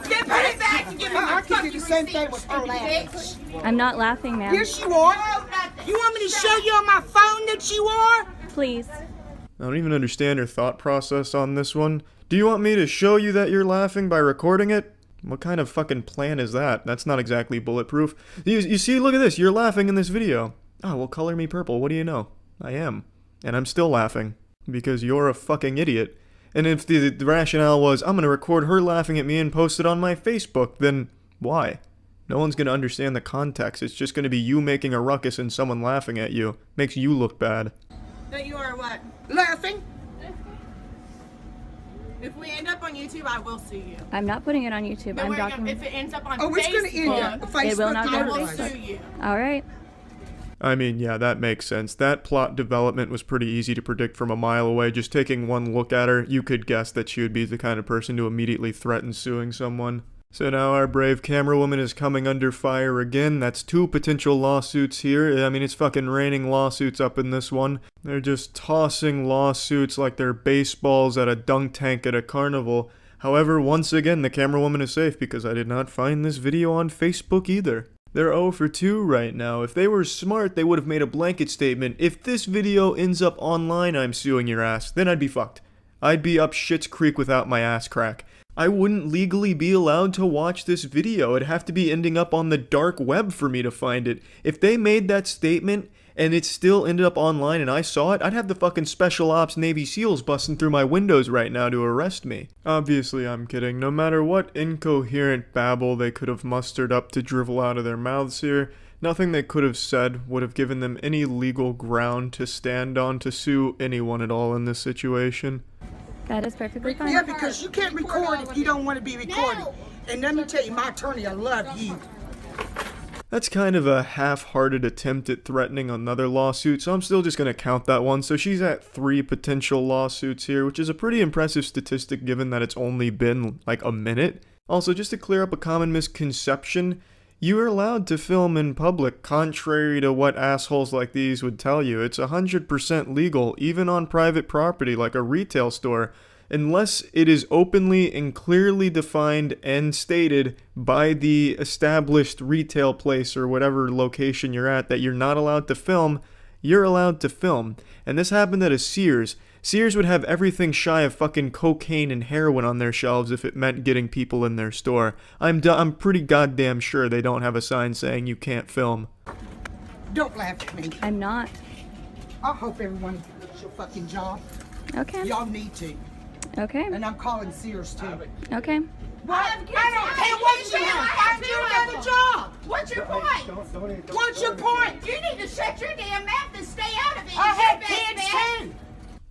Get put it back and give me my fucking the same thing receipt, with her bitch. I'm not laughing, ma'am. Yes, you are! No, nothing. You want me to show you on my phone that you are? Please. I don't even understand her thought process on this one. Do you want me to show you that you're laughing by recording it? What kind of fucking plan is that? That's not exactly bulletproof. You see, look at this. You're laughing in this video. Oh, well, color me purple. What do you know? I am. And I'm still laughing. Because you're a fucking idiot. And if the rationale was, I'm gonna record her laughing at me and post it on my Facebook, then why? No one's gonna understand the context. It's just gonna be you making a ruckus and someone laughing at you. Makes you look bad. That you are what? Laughing? If we end up on YouTube, I will sue you. I'm not putting it on YouTube. No, I'm if documenting. it ends up on Oh, it's gonna end up. Facebook, Facebook It will not go I to will Facebook. sue you. All right. I mean, yeah, that makes sense. That plot development was pretty easy to predict from a mile away. Just taking one look at her, you could guess that she would be the kind of person to immediately threaten suing someone. So now our brave camera woman is coming under fire again. That's 2 potential lawsuits here. I mean, it's fucking raining lawsuits up in this one. They're just tossing lawsuits like they're baseballs at a dunk tank at a carnival. However, once again, the camera woman is safe because I did not find this video on Facebook either. They're 0 for 2 right now. If they were smart, they would have made a blanket statement. If this video ends up online, I'm suing your ass. Then I'd be fucked. I'd be up Schitt's Creek without my ass crack. I wouldn't legally be allowed to watch this video. It'd have to be ending up on the dark web for me to find it. If they made that statement and it still ended up online and I saw it, I'd have the fucking Special Ops Navy SEALs busting through my windows right now to arrest me. Obviously, I'm kidding. No matter what incoherent babble they could have mustered up to drivel out of their mouths here, nothing they could have said would have given them any legal ground to stand on to sue anyone at all in this situation. That is perfectly fine. Yeah, because you can't record if you don't want to be recorded. And let me tell you, my attorney, I love you. That's kind of a half-hearted attempt at threatening another lawsuit, so I'm still just going to count that one. So she's at 3 potential lawsuits here, which is a pretty impressive statistic given that it's only been like a minute. Also, just to clear up a common misconception, you are allowed to film in public, contrary to what assholes like these would tell you. It's 100% legal, even on private property like a retail store, unless it is openly and clearly defined and stated by the established retail place or whatever location you're at that you're not allowed to film. You're allowed to film. And this happened at a Sears. Sears would have everything shy of fucking cocaine and heroin on their shelves if it meant getting people in their store. I'm pretty goddamn sure they don't have a sign saying you can't film. Don't laugh at me. I'm not. I hope everyone does your fucking job. Okay. Y'all need to. Okay. And I'm calling Sears too. Okay. What? I don't care what you have. Find you another job. What's your point? What's your point? You need to shut your damn mouth and stay out of it. I It's have your best kids bet. too.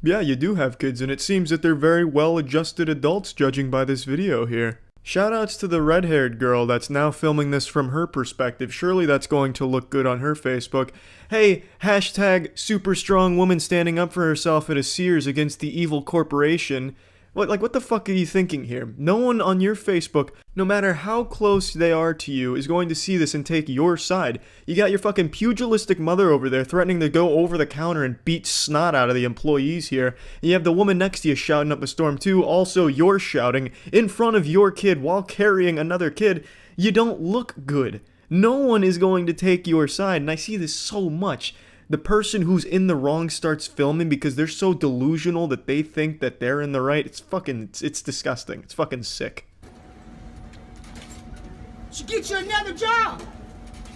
Yeah, you do have kids, and it seems that they're very well-adjusted adults judging by this video here. Shoutouts to the red-haired girl that's now filming this from her perspective. Surely that's going to look good on her Facebook. Hey, hashtag super strong woman standing up for herself at a Sears against the evil corporation. What the fuck are you thinking here? No one on your Facebook, no matter how close they are to you, is going to see this and take your side. You got your fucking pugilistic mother over there threatening to go over the counter and beat snot out of the employees here. And you have the woman next to you shouting up a storm too. Also, you're shouting in front of your kid while carrying another kid. You don't look good. No one is going to take your side, and I see this so much. The person who's in the wrong starts filming because they're so delusional that they think that they're in the right. It's disgusting. It's fucking sick. Should get you another job.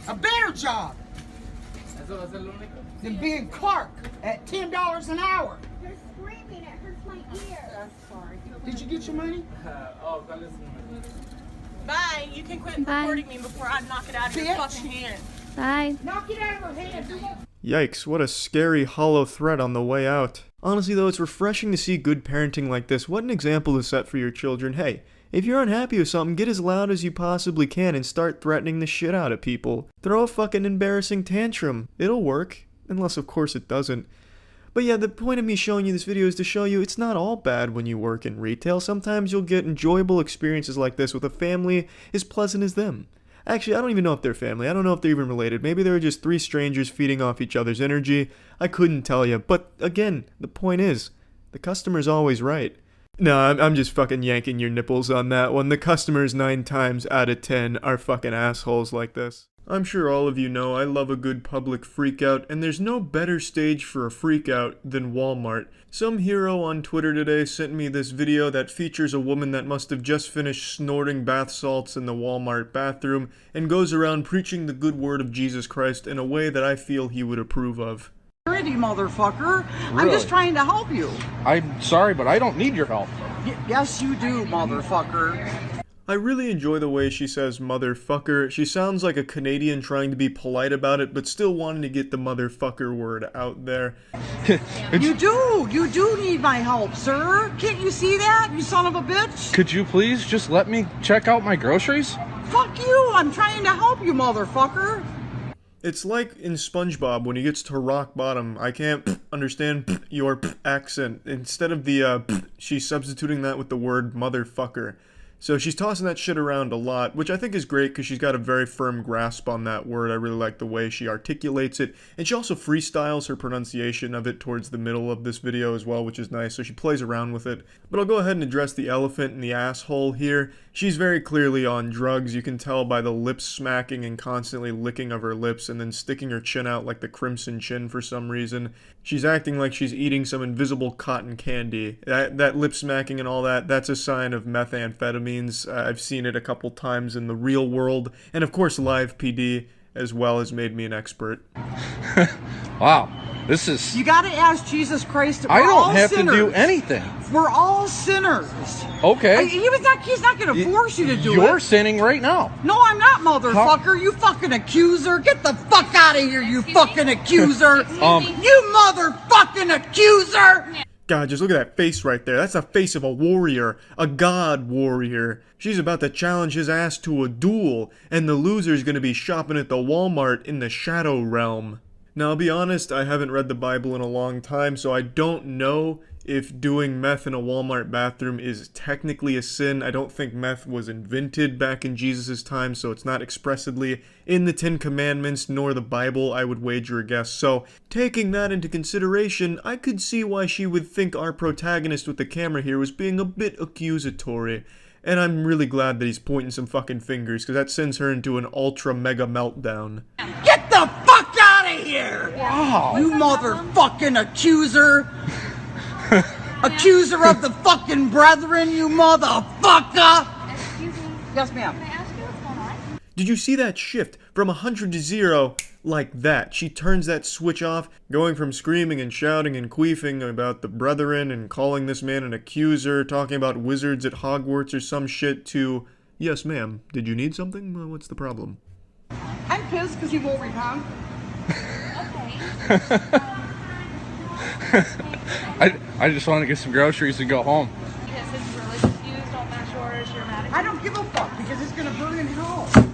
A better job. Than being clerk at $10 an hour. You're screaming. It hurts my ear. I'm sorry. Did you get your money? Bye. You can quit Bye. recording me before I knock it out of your Bitch. fucking hand. Bye. Knock it out of her hand. Yikes, what a scary hollow threat on the way out. Honestly though, it's refreshing to see good parenting like this. What an example to set for your children. Hey, if you're unhappy with something, get as loud as you possibly can and start threatening the shit out of people. Throw a fucking embarrassing tantrum. It'll work. Unless of course it doesn't. But yeah, the point of me showing you this video is to show you it's not all bad when you work in retail. Sometimes you'll get enjoyable experiences like this with a family as pleasant as them. Actually, I don't even know if they're family. I don't know if they're even related. Maybe they're just 3 strangers feeding off each other's energy. I couldn't tell you. But again, the point is, the customer's always right. No, I'm just fucking yanking your nipples on that one. The customers 9 times out of 10 are fucking assholes like this. I'm sure all of you know I love a good public freakout, and there's no better stage for a freakout than Walmart. Some hero on Twitter today sent me this video that features a woman that must have just finished snorting bath salts in the Walmart bathroom and goes around preaching the good word of Jesus Christ in a way that I feel he would approve of. Pretty motherfucker. I'm Really? just trying to help you. I'm sorry, but I don't need your help. Yes, you do, motherfucker. I really enjoy the way she says motherfucker. She sounds like a Canadian trying to be polite about it, but still wanting to get the motherfucker word out there. You do need my help, sir. Can't you see that, you son of a bitch? Could you please just let me check out my groceries? Fuck you, I'm trying to help you, motherfucker. It's like in SpongeBob when he gets to rock bottom. I can't understand your accent. Instead of the she's substituting that with the word motherfucker. So she's tossing that shit around a lot, which I think is great because she's got a very firm grasp on that word. I really like the way she articulates it. And she also freestyles her pronunciation of it towards the middle of this video as well, which is nice. So she plays around with it. But I'll go ahead and address the elephant in the asshole here. She's very clearly on drugs. You can tell by the lip smacking and constantly licking of her lips and then sticking her chin out like the Crimson Chin for some reason. She's acting like she's eating some invisible cotton candy. That lip smacking and all that, that's a sign of methamphetamines. I've seen it a couple times in the real world. And of course, live PD as well has made me an expert. Wow. This is... You gotta ask Jesus Christ. I don't have to do anything. We're all sinners. Okay. He's not gonna force you to do it. You're sinning right now. No, I'm not, motherfucker. You fucking accuser. Get the fuck out of here, you fucking accuser. You motherfucking accuser. God, just look at that face right there. That's the face of a warrior. A god warrior. She's about to challenge his ass to a duel, and the loser's gonna be shopping at the Walmart in the Shadow Realm. Now, I'll be honest, I haven't read the Bible in a long time, so I don't know if doing meth in a Walmart bathroom is technically a sin. I don't think meth was invented back in Jesus' time, so it's not expressly in the Ten Commandments nor the Bible, I would wager a guess. So, taking that into consideration, I could see why she would think our protagonist with the camera here was being a bit accusatory. And I'm really glad that he's pointing some fucking fingers, because that sends her into an ultra-mega meltdown. Get the fuck out of here! Wow. You motherfucking accuser! Accuser of the fucking brethren, you motherfucker! Excuse me. Yes, ma'am. Can I ask you what's going on? Did you see that shift from 100 to 0 like that? She turns that switch off, going from screaming and shouting and queefing about the brethren and calling this man an accuser, talking about wizards at Hogwarts or some shit, to, yes ma'am, did you need something? Well, what's the problem? I'm pissed because he won't repent. I just want to get some groceries and go home. Because this is really confused on that shortage. You're mad at I don't give a fuck because it's gonna burn in hell. Okay.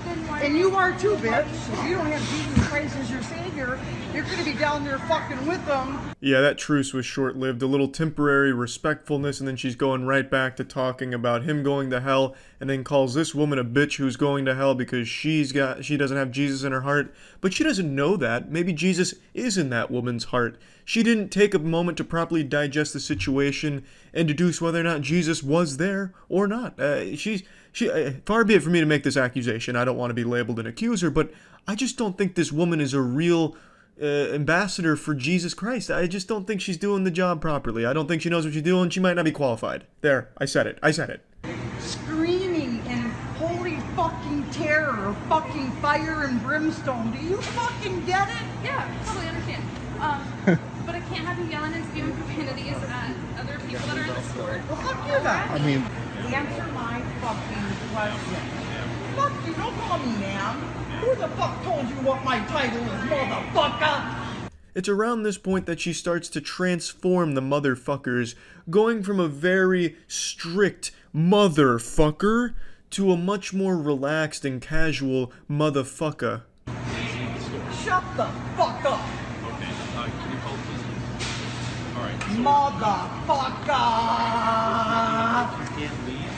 Good morning. And you are too, bitch. If you don't have Jesus Christ as your savior, you're gonna be down there fucking with them. Yeah, that truce was short-lived, a little temporary respectfulness, and then she's going right back to talking about him going to hell, and then calls this woman a bitch who's going to hell because she doesn't have Jesus in her heart. But she doesn't know that. Maybe Jesus is in that woman's heart. She didn't take a moment to properly digest the situation and deduce whether or not Jesus was there or not. Far be it for me to make this accusation. I don't want to be labeled an accuser, but I just don't think this woman is a real ambassador for Jesus Christ. I just don't think she's doing the job properly. I don't think she knows what she's doing. She might not be qualified. There, I said it. Screaming in holy fucking terror, fucking fire and brimstone. Do you fucking get it? Yeah, totally understand. But I can't have you yelling and spewing profanities at other people that are in the store. Well, fuck you then. I mean, answer my fucking question. Fuck you, don't call me ma'am. Who the fuck told you what my title is, motherfucker? It's around this point that she starts to transform the motherfuckers, going from a very strict motherfucker to a much more relaxed and casual motherfucker. Shut the fuck up. Okay, can you call the police? All right. Motherfucker. You can't leave.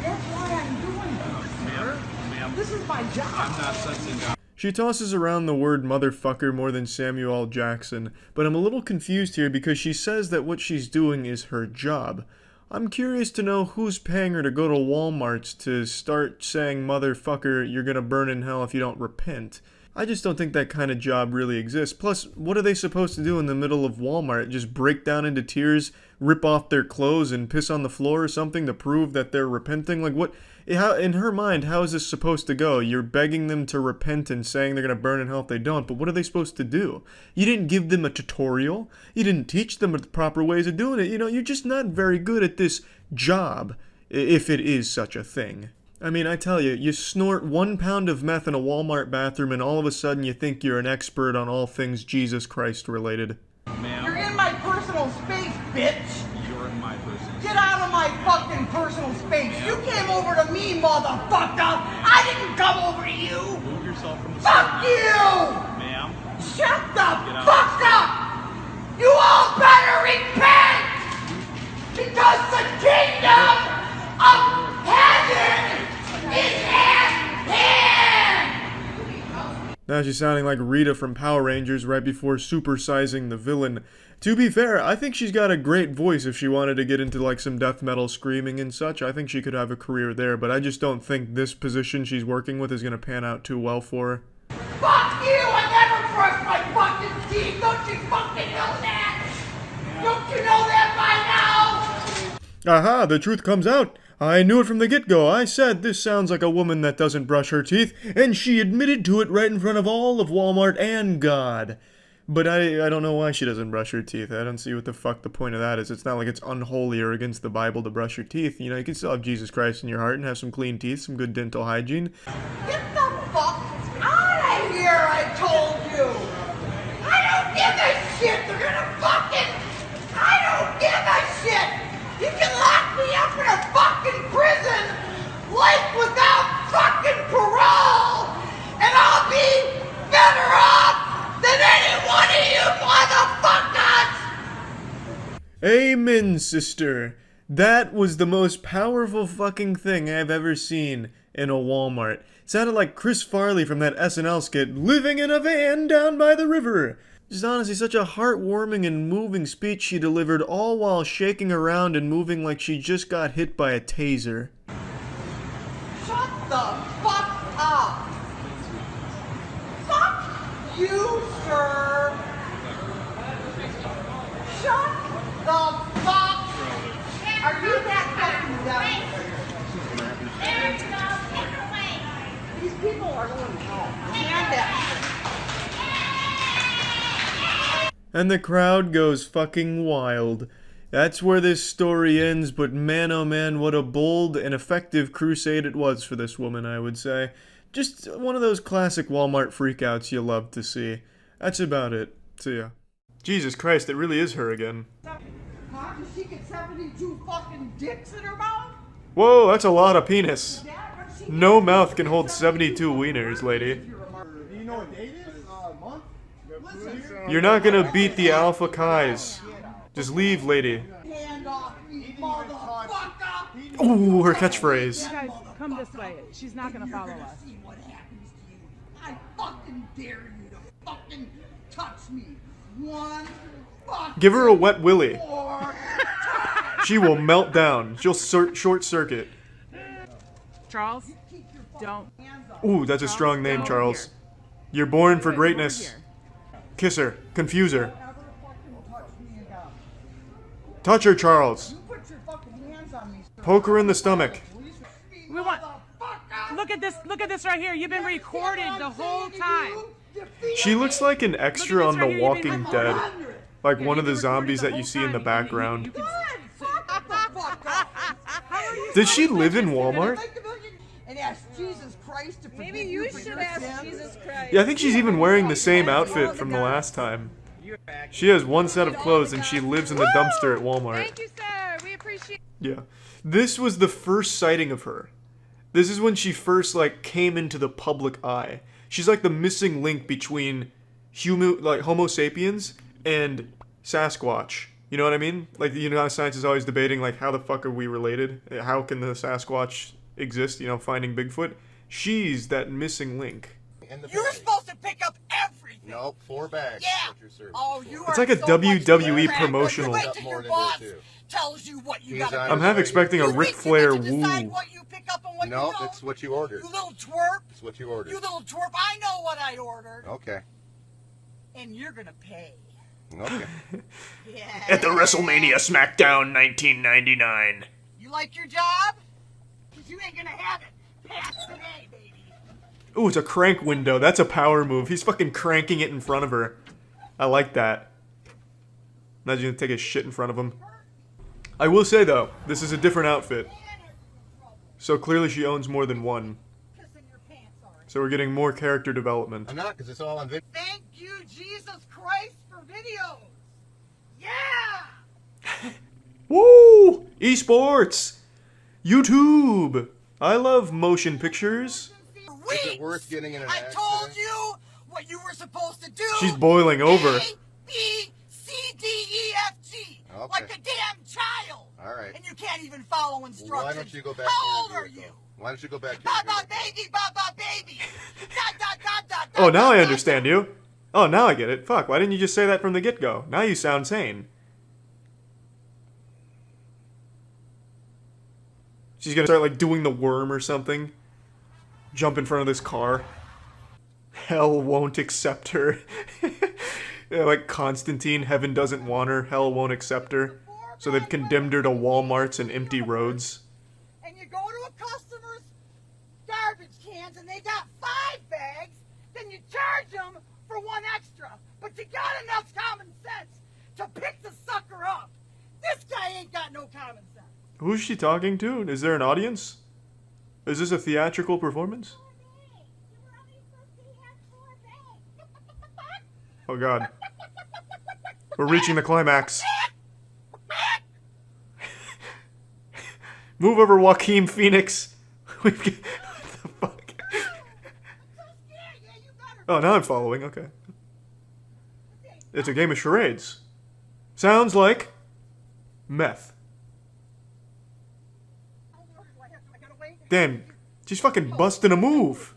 That's why I'm doing this, sir. Ma'am, this is my job. I'm not sensing that. She tosses around the word motherfucker more than Samuel L. Jackson, but I'm a little confused here because she says that what she's doing is her job. I'm curious to know who's paying her to go to Walmart's to start saying, motherfucker, you're gonna burn in hell if you don't repent. I just don't think that kind of job really exists. Plus, what are they supposed to do in the middle of Walmart? Just break down into tears, rip off their clothes, and piss on the floor or something to prove that they're repenting? Like, what? How, in her mind, how is this supposed to go? You're begging them to repent and saying they're going to burn in hell if they don't, but what are they supposed to do? You didn't give them a tutorial. You didn't teach them the proper ways of doing it. You know, you're just not very good at this job, if it is such a thing. I mean, I tell you, you snort 1 pound of meth in a Walmart bathroom and all of a sudden you think you're an expert on all things Jesus Christ related. Ma'am, You're in my personal space, bitch. you're in my personal space. Get out of my fucking personal space. You came over to me, motherfucker. I didn't come over to you. Move yourself from the Fuck store. you. Ma'am, Shut the out. fuck up. You all better repent. Because the kingdom Now she's sounding like Rita from Power Rangers right before supersizing the villain. To be fair, I think she's got a great voice if she wanted to get into like some death metal screaming and such. I think she could have a career there, but I just don't think this position she's working with is going to pan out too well for her. Fuck you! I never brushed my fucking teeth! Don't you fucking know that? Don't you know that by now? Aha, the truth comes out. I knew it from the get-go. I said this sounds like a woman that doesn't brush her teeth, and she admitted to it right in front of all of Walmart and God. But I don't know why she doesn't brush her teeth. I don't see what the fuck the point of that is. It's not like it's unholy or against the Bible to brush your teeth. You know, you can still have Jesus Christ in your heart and have some clean teeth, some good dental hygiene. Get the fuck out of here, I told you! I don't give a shit! They're gonna fucking... I don't give a shit! You can lock me up in a fucking prison, life without fucking parole, and I'll be better off than any one of you motherfuckers! Amen, sister. That was the most powerful fucking thing I've ever seen in a Walmart. Sounded like Chris Farley from that SNL skit, living in a van down by the river. Just honestly such a heartwarming and moving speech she delivered, all while shaking around and moving like she just got hit by a taser. Shut the fuck up! Fuck you, sir! Shut the fuck! Are you that fucking dumb? There you go. Take her away. These people are going home. Stand down. And the crowd goes fucking wild. That's where this story ends, but man oh man, what a bold and effective crusade it was for this woman, I would say. Just one of those classic Walmart freakouts you love to see. That's about it. See ya. Jesus Christ, it really is her again. Huh? Does she get 72 fucking dicks in her mouth? Whoa, that's a lot of penis. No mouth can hold 72 wieners, lady. Do you know what date is? Month? You're not gonna beat the Alpha Kais. Just leave, lady. Hand off me, motherfucker! Ooh, her catchphrase. Guys, come this way. She's not gonna follow us. See what happens to you. I fucking dare you to fucking touch me. One fucking Give her a wet willy. more She will melt down. She'll short circuit. Charles, don't. Ooh, that's a strong name, Charles. You're born for greatness. Kiss her. Confuse her. Touch her, Charles. Poke her in the stomach. We want. Look at this. Look at this right here. You've been recorded the whole time. She looks like an extra on The Walking Dead. Like one of the zombies that you see in the background. Did she live in Walmart? and ask Jesus Christ to forgive Maybe you should ask Jesus Christ. Yeah, I think she's even wearing the same outfit from the last time. She has one set of clothes and she lives in the dumpster at Walmart. Thank you, sir. We appreciate. Yeah. This was the first sighting of her. This is when she first, like, came into the public eye. She's like the missing link between Homo sapiens and Sasquatch. You know what I mean? Like, you know how science is always debating, like, how the fuck are we related? How can the Sasquatch exist, you know, finding Bigfoot? She's that missing link. You're supposed to pick up everything. Nope, 4 bags. Yeah. Oh, you It's are like a so WWE much promotional. Wait till your boss tells you what you gotta I'm half expecting a Ric Flair woo. what you pick up and what No, you don't. it's what you ordered. You little twerp. It's what you ordered. You little twerp. I know what I ordered. Okay. And you're gonna pay. Okay. Yeah. At the WrestleMania SmackDown 1999. You like your job? Because you ain't gonna have it past today, baby. Ooh, it's a crank window. That's a power move. He's fucking cranking it in front of her. I like that. Imagine you take a shit in front of him. I will say, though, this is a different outfit. So clearly she owns more than one. So we're getting more character development. I'm not, because it's all on video. Thank you, Jesus Christ, for videos. Yeah! Woo! Esports! YouTube! I love motion pictures. Is it worth getting in an I accident? told you what you were supposed to do. She's boiling over. A, B, C, D, E, F, G. Okay. Like a damn child. All right. And you can't even follow instructions. Why don't you go back How to old your are you? vehicle? Why don't you go back to Baba baby, Baba baby. Dot, dot, dot, dot, Oh, dot, now dot, I dot. understand you. Oh, now I get it. Fuck, why didn't you just say that from the get-go? Now you sound sane. She's gonna start, like, doing the worm or something. Jump in front of this car. Hell won't accept her. Yeah, like Constantine, heaven doesn't want her, hell won't accept her. So they've condemned her to Walmarts and empty roads. And you go to a customer's garbage cans and they got 5 bags, then you charge them for 1 extra. But you got enough common sense to pick the sucker up. This guy ain't got no common sense. Who's she talking to? Is there an audience? Is this a theatrical performance? Oh god. We're reaching the climax. Move over, Joaquin Phoenix. What the fuck? Oh, now I'm following. Okay. It's a game of charades. Sounds like meth. Damn, she's fucking busting a move.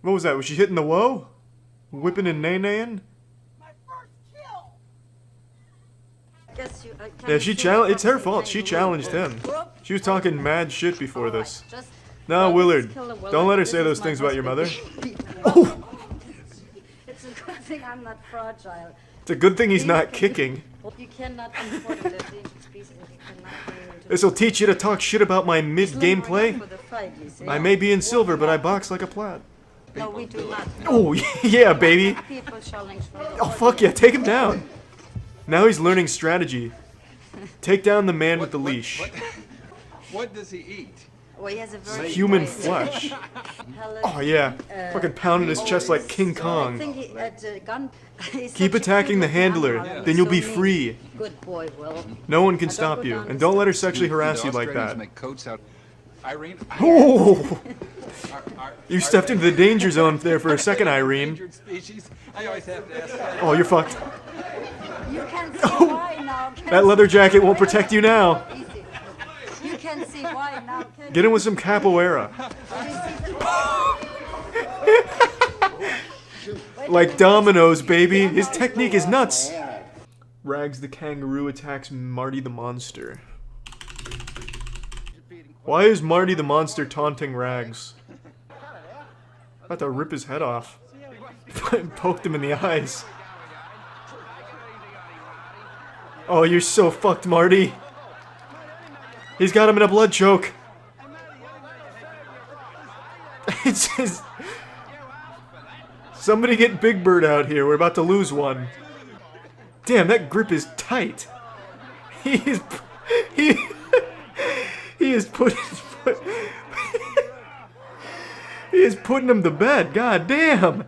What was that? Was she hitting the woe? Whipping and nay-naying? Yeah, she challenged. It's her fault. She challenged him. She was talking mad shit before this. No, Willard, don't let her say those things about your mother. Oh! It's a good thing I'm not fragile. It's a good thing he's not kicking. You cannot import an endangered species. This'll teach you to talk shit about my mid-gameplay. I may be in silver, but I box like a plat. No, we do not. Oh, yeah, baby. People challenge for the Oh, fuck yeah, take him down. Now he's learning strategy. Take down the man with the leash. What does he eat? Well, he has a very Human bright flesh. pellet, Oh, yeah. Fucking pounding his chest like King I Kong. think he had a gun. He's Keep such a attacking the good handler, grandfather, then you'll so be mean. free. Good boy, Will. No one can Now, don't stop go you. down And the don't let her steps. sexually harass you like Australians that. make coats out. Irene. Oh! You stepped into the danger zone there for a second, Irene. Endangered species. I always have to ask that. Oh, you're fucked. You can see why now. That leather jacket won't protect you now. Easy. You can see why now. Can Get in with some capoeira. Like dominoes, baby. His technique is nuts. Rags the kangaroo attacks Marty the monster. Why is Marty the monster taunting Rags? About to rip his head off. Poked him in the eyes. Oh, you're so fucked, Marty. He's got him in a blood choke. It's just... Somebody get Big Bird out here. We're about to lose one. Damn, that grip is tight. He is... He is putting... He is putting him to bed. God damn.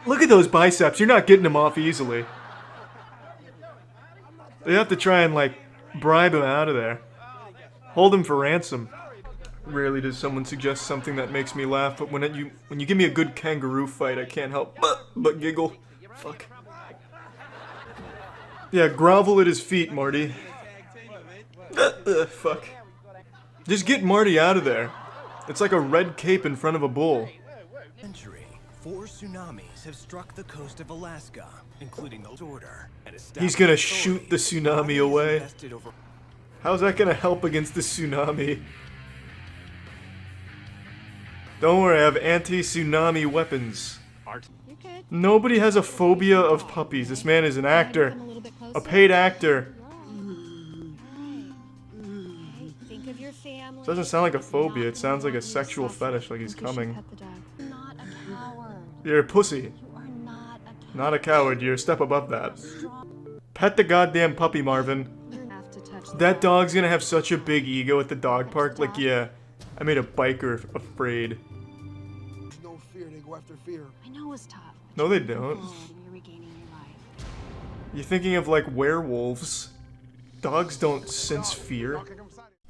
Look at those biceps. You're not getting him off easily. They have to try and, like, bribe him out of there. Hold him for ransom. Rarely does someone suggest something that makes me laugh, but when you give me a good kangaroo fight, I can't help but giggle. Fuck. Yeah, grovel at his feet, Marty. Fuck. Just get Marty out of there. It's like a red cape in front of a bull. Century, 4 tsunamis have struck the coast of Alaska, including the order. He's gonna shoot the tsunami away. How's that gonna help against the tsunami? Don't worry, I have anti-tsunami weapons. Nobody has a phobia of puppies. This man is an actor. A paid actor. Think of your family. Doesn't sound like a phobia, it sounds like a sexual fetish, like he's coming. Not a coward. You're a pussy. Not a coward, you're a step above that. Pet the goddamn puppy, Marvin. That dog's gonna have such a big ego at the dog park, like, yeah, I made a biker afraid. No fear, they go after fear. I know it's tough. No, they don't. You're regaining your life. You're thinking of, like, werewolves. Dogs don't sense fear.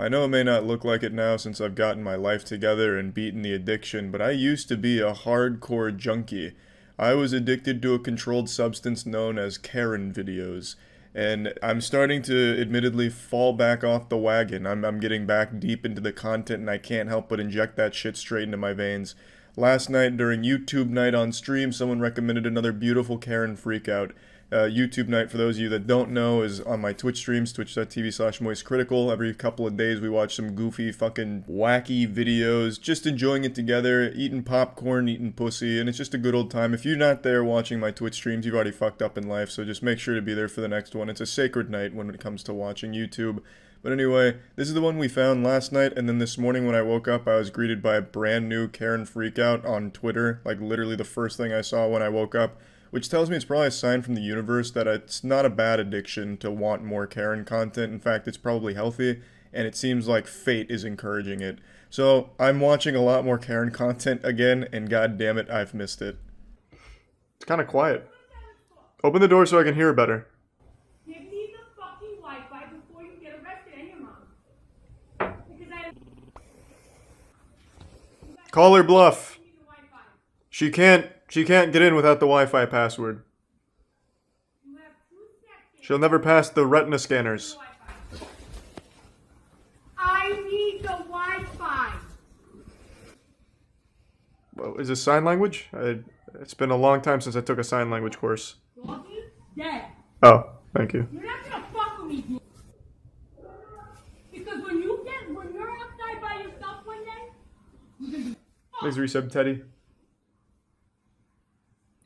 I know it may not look like it now since I've gotten my life together and beaten the addiction, but I used to be a hardcore junkie. I was addicted to a controlled substance known as Karen videos. and I'm starting to admittedly fall back off the wagon. I'm getting back deep into the content, and I can't help but inject that shit straight into my veins. Last night, during YouTube night on stream, someone recommended another beautiful Karen Freakout. YouTube night, for those of you that don't know, is on my Twitch streams, twitch.tv/moistcritical. Every couple of days we watch some goofy, fucking wacky videos, just enjoying it together, eating popcorn, eating pussy, and it's just a good old time. If you're not there watching my Twitch streams, you've already fucked up in life, so just make sure to be there for the next one. It's a sacred night when it comes to watching YouTube. But anyway, this is the one we found last night, and then this morning when I woke up, I was greeted by a brand new Karen Freakout on Twitter, like literally the first thing I saw when I woke up. Which tells me it's probably a sign from the universe that it's not a bad addiction to want more Karen content. In fact, it's probably healthy, and it seems like fate is encouraging it. So, I'm watching a lot more Karen content again, and god damn it, I've missed it. It's kind of quiet. Open the door so I can hear better. Give me the fucking Wi-Fi before you get arrested and your mom. Because Call her bluff. She can't get in without the Wi-Fi password. She'll never pass the retina scanners. I need the Wi-Fi. Well, is this sign language? It's been a long time since I took a sign language course. Dead. Oh, thank you. You're not gonna fuck with me, dude. Because when you're outside by yourself one day, you're gonna be. Thanks, resub Teddy.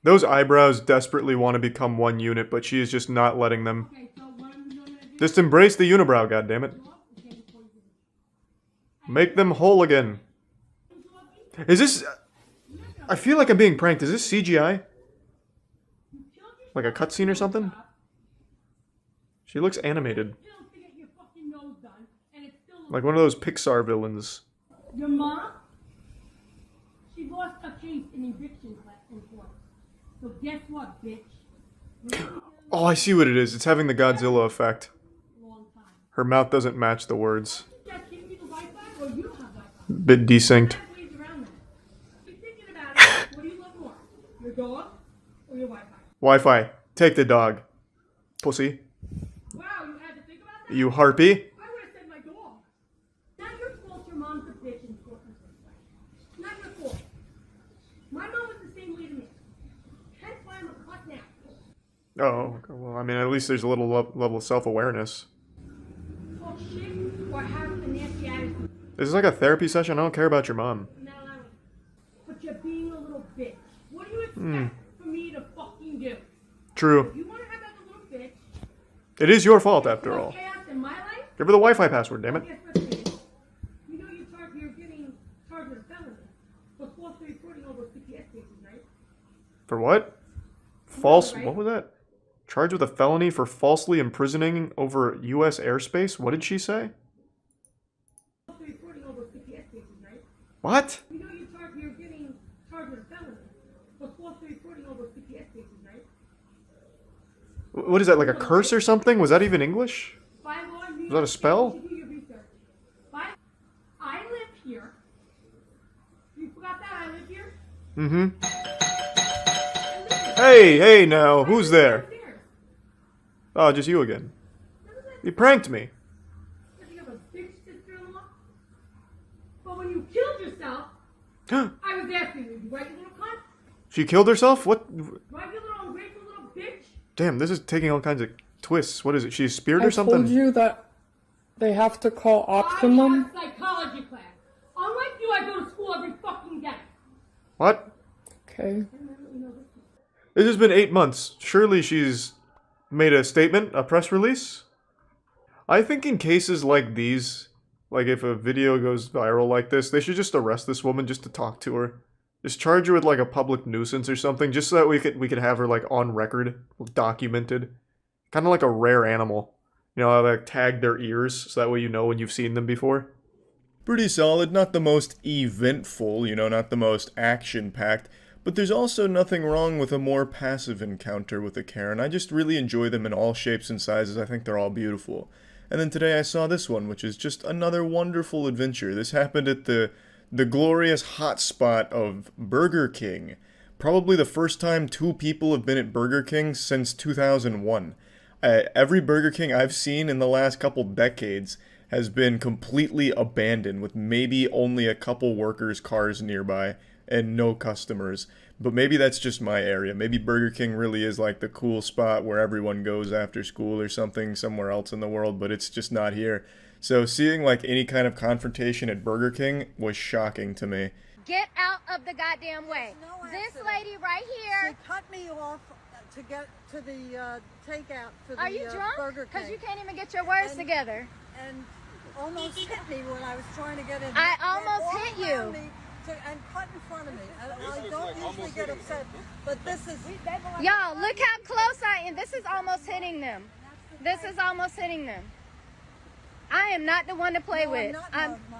Those eyebrows desperately want to become one unit, but she is just not letting them. Just embrace the unibrow, goddammit. Make them whole again. Is this... I feel like I'm being pranked. Is this CGI? Like a cutscene or something? She looks animated. Like one of those Pixar villains. Your mom? She lost a case in eviction class in court. So guess what, bitch? Oh, I see what it is. It's having the Godzilla effect. Her mouth doesn't match the words. Bit desynced. Your dog or your Wi-Fi? Wi-Fi. Take the dog. Pussy. Wow, you had to think about that? You harpy. I would have said my dog. Not your fault your mom's a bitch in court. Not your fault. My mom was the same way to me. Hence why I'm a cut now. Oh, well, I mean, at least there's a little level of self-awareness. Talk shit or have a nasty attitude. This is like a therapy session. I don't care about your mom. No, but you're being a little bitch. What do you expect for me to fucking do? True. If you want to have like a little bitch, It is your fault, after all. chaos in my life, Give her the Wi-Fi password, damn it. guess what it is? You know you're getting charged with a felony for falsely reporting over CPS cases, right? For what? False... What was that? Charged with a felony for falsely imprisoning over U.S. airspace? What did she say? Falsely reporting over CPS cases, right? What? You know you're getting charged with a felony for falsely reporting over CPS cases, right? What is that, like a curse or something? Was that even English? By law, you Was that a spell? should do your research. I live here. You forgot that I live here? Mm-hmm. Hey now, who's there? Oh, just you again. You pranked me. You have a bitch sister-in-law? But when you killed yourself, I was asking you, right, you little cunt? She killed herself? What? Right, you little ungrateful little bitch? Damn, this is taking all kinds of twists. What is it? She's speared or something? I told you that they have to call Optimum. I have a psychology class. Unlike you, I go to school every fucking day. What? Okay. This has been 8 months. Surely she's made a statement, a press release? I think in cases like these, like if a video goes viral like this, they should just arrest this woman just to talk to her. Just charge her with like a public nuisance or something, just so that we could have her like on record, documented. Kind of like a rare animal. You know, how they like, tag their ears, so that way you know when you've seen them before. Pretty solid, not the most eventful, you know, not the most action-packed, but there's also nothing wrong with a more passive encounter with a Karen. I just really enjoy them in all shapes and sizes. I think they're all beautiful. And then today I saw this one, which is just another wonderful adventure. This happened at the glorious hotspot of Burger King. Probably the first time 2 people have been at Burger King since 2001. Every Burger King I've seen in the last couple decades has been completely abandoned with maybe only a couple workers' cars nearby and no customers. But maybe that's just my area. Maybe Burger King really is like the cool spot where everyone goes after school or something somewhere else in the world, but it's just not here. So seeing like any kind of confrontation at Burger King was shocking to me. Get out of the goddamn way. This lady right here. She cut me off to get to the takeout for the Are you drunk? Burger King. Because you can't even get your words together. And almost hit me when I was trying to get in. I almost hit you. And cut in front of me. I don't usually get upset, but this is... Y'all, look how close I am. This is almost hitting them. This is almost hitting them. I am not the one to play with.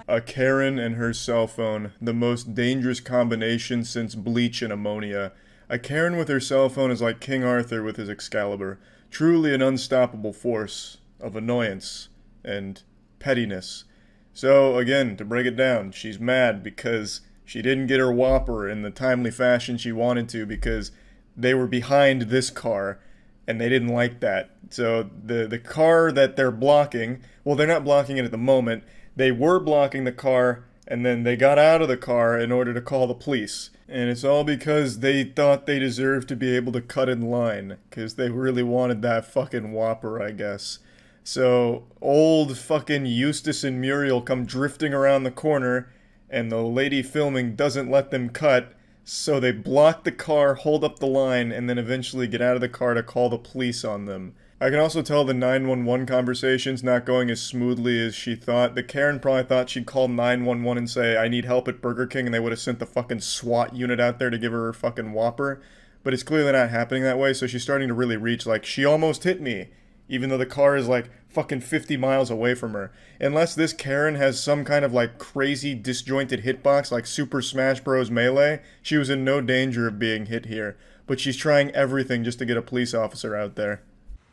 A Karen and her cell phone, the most dangerous combination since bleach and ammonia. A Karen with her cell phone is like King Arthur with his Excalibur. Truly an unstoppable force of annoyance and pettiness. So, again, to break it down, she's mad because she didn't get her Whopper in the timely fashion she wanted to because they were behind this car and they didn't like that. So the car that they're blocking, well, they're not blocking it at the moment. They were blocking the car and then they got out of the car in order to call the police. And it's all because they thought they deserved to be able to cut in line because they really wanted that fucking Whopper, I guess. So old fucking Eustace and Muriel come drifting around the corner and the lady filming doesn't let them cut, so they block the car, hold up the line, and then eventually get out of the car to call the police on them. I can also tell the 911 conversation's not going as smoothly as she thought. The Karen probably thought she'd call 911 and say, I need help at Burger King, and they would have sent the fucking SWAT unit out there to give her fucking Whopper. But it's clearly not happening that way, so she's starting to really reach, like, she almost hit me, even though the car is, like, fucking 50 miles away from her. Unless this Karen has some kind of, like, crazy disjointed hitbox, like Super Smash Bros. Melee, she was in no danger of being hit here. But she's trying everything just to get a police officer out there.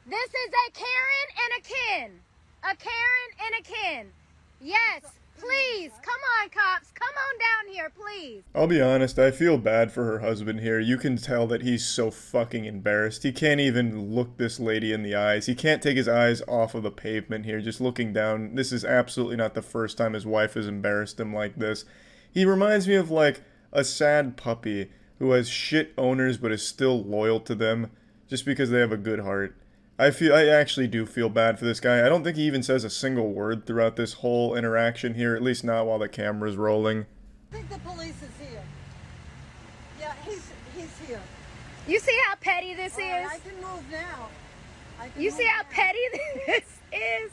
This is a Karen and a Ken. A Karen and a Ken. Yes, please. Come on, cops. Come on down here, please. I'll be honest, I feel bad for her husband here. You can tell that he's so fucking embarrassed. He can't even look this lady in the eyes. He can't take his eyes off of the pavement here, just looking down. This is absolutely not the first time his wife has embarrassed him like this. He reminds me of, like, a sad puppy who has shit owners but is still loyal to them just because they have a good heart. I actually do feel bad for this guy. I don't think he even says a single word throughout this whole interaction here, at least not while the camera's rolling. I think the police is here. Yeah, he's here. You see how petty this is? I can move now. You see how petty this is?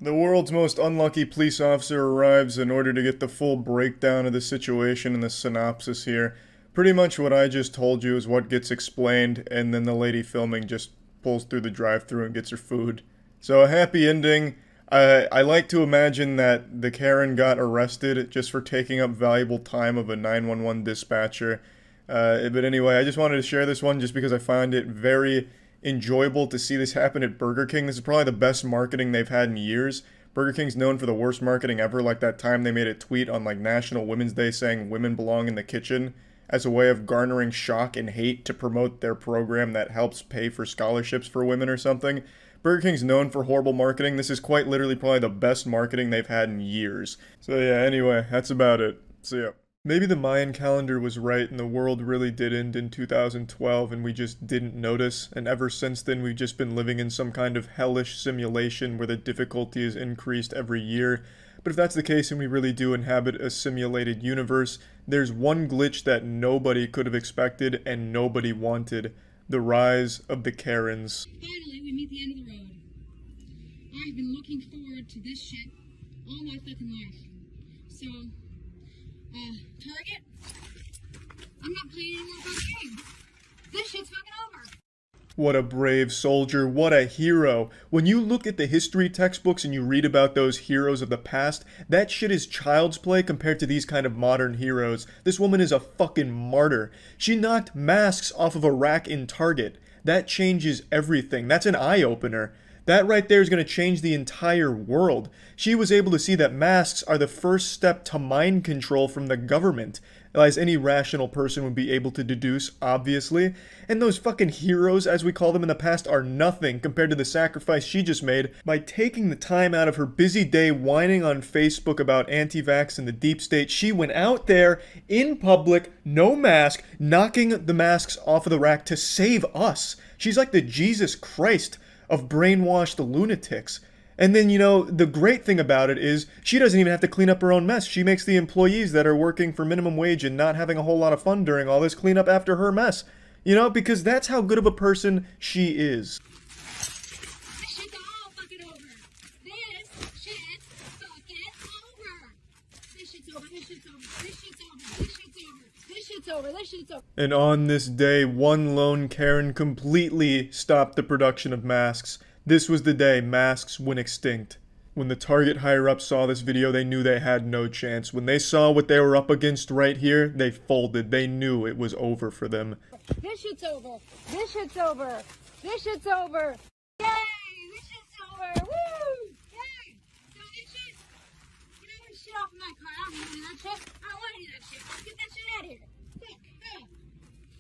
The world's most unlucky police officer arrives in order to get the full breakdown of the situation and the synopsis here. Pretty much what I just told you is what gets explained, and then the lady filming just pulls through the drive-thru and gets her food. So a happy ending. I like to imagine that the Karen got arrested just for taking up valuable time of a 911 dispatcher. But anyway, I just wanted to share this one just because I find it very enjoyable to see this happen at Burger King. This is probably the best marketing they've had in years. Burger King's known for the worst marketing ever, like that time they made a tweet on like National Women's Day saying women belong in the kitchen as a way of garnering shock and hate to promote their program that helps pay for scholarships for women or something. Burger King's known for horrible marketing. This is quite literally probably the best marketing they've had in years. So yeah, anyway, that's about it. See ya. Maybe the Mayan calendar was right and the world really did end in 2012 and we just didn't notice, and ever since then we've just been living in some kind of hellish simulation where the difficulty is increased every year. But if that's the case and we really do inhabit a simulated universe, there's one glitch that nobody could have expected and nobody wanted: the rise of the Karens. Finally, we meet the end of the road. I've been looking forward to this shit all my fucking life. So, target? I'm not playing any more fucking games. This shit's fucking over. What a brave soldier, what a hero. When you look at the history textbooks and you read about those heroes of the past, that shit is child's play compared to these kind of modern heroes. This woman is a fucking martyr. She knocked masks off of a rack in Target. That changes everything. That's an eye-opener. That right there is going to change the entire world. She was able to see that masks are the first step to mind control from the government, as any rational person would be able to deduce, obviously. And those fucking heroes, as we call them in the past, are nothing compared to the sacrifice she just made by taking the time out of her busy day whining on Facebook about anti-vax and the deep state. She went out there in public, no mask, knocking the masks off of the rack to save us. She's like the Jesus Christ of brainwashed lunatics. And then, you know, the great thing about it is she doesn't even have to clean up her own mess. She makes the employees that are working for minimum wage and not having a whole lot of fun during all this clean up after her mess. You know, because that's how good of a person she is. This shit's all fucking over. This shit's fucking over. This shit's over. This shit's over. This shit's over. This shit's over. This shit's over. This shit's over. And on this day, one lone Karen completely stopped the production of masks. This was the day masks went extinct. When the Target higher-ups saw this video, they knew they had no chance. When they saw what they were up against right here, they folded. They knew it was over for them. This shit's over. This shit's over. This shit's over. Yay! This shit's over. Woo! Yay! So this shit, get all this shit off of my car. I don't want any of that shit. I don't want any of that shit. Get that shit out of here.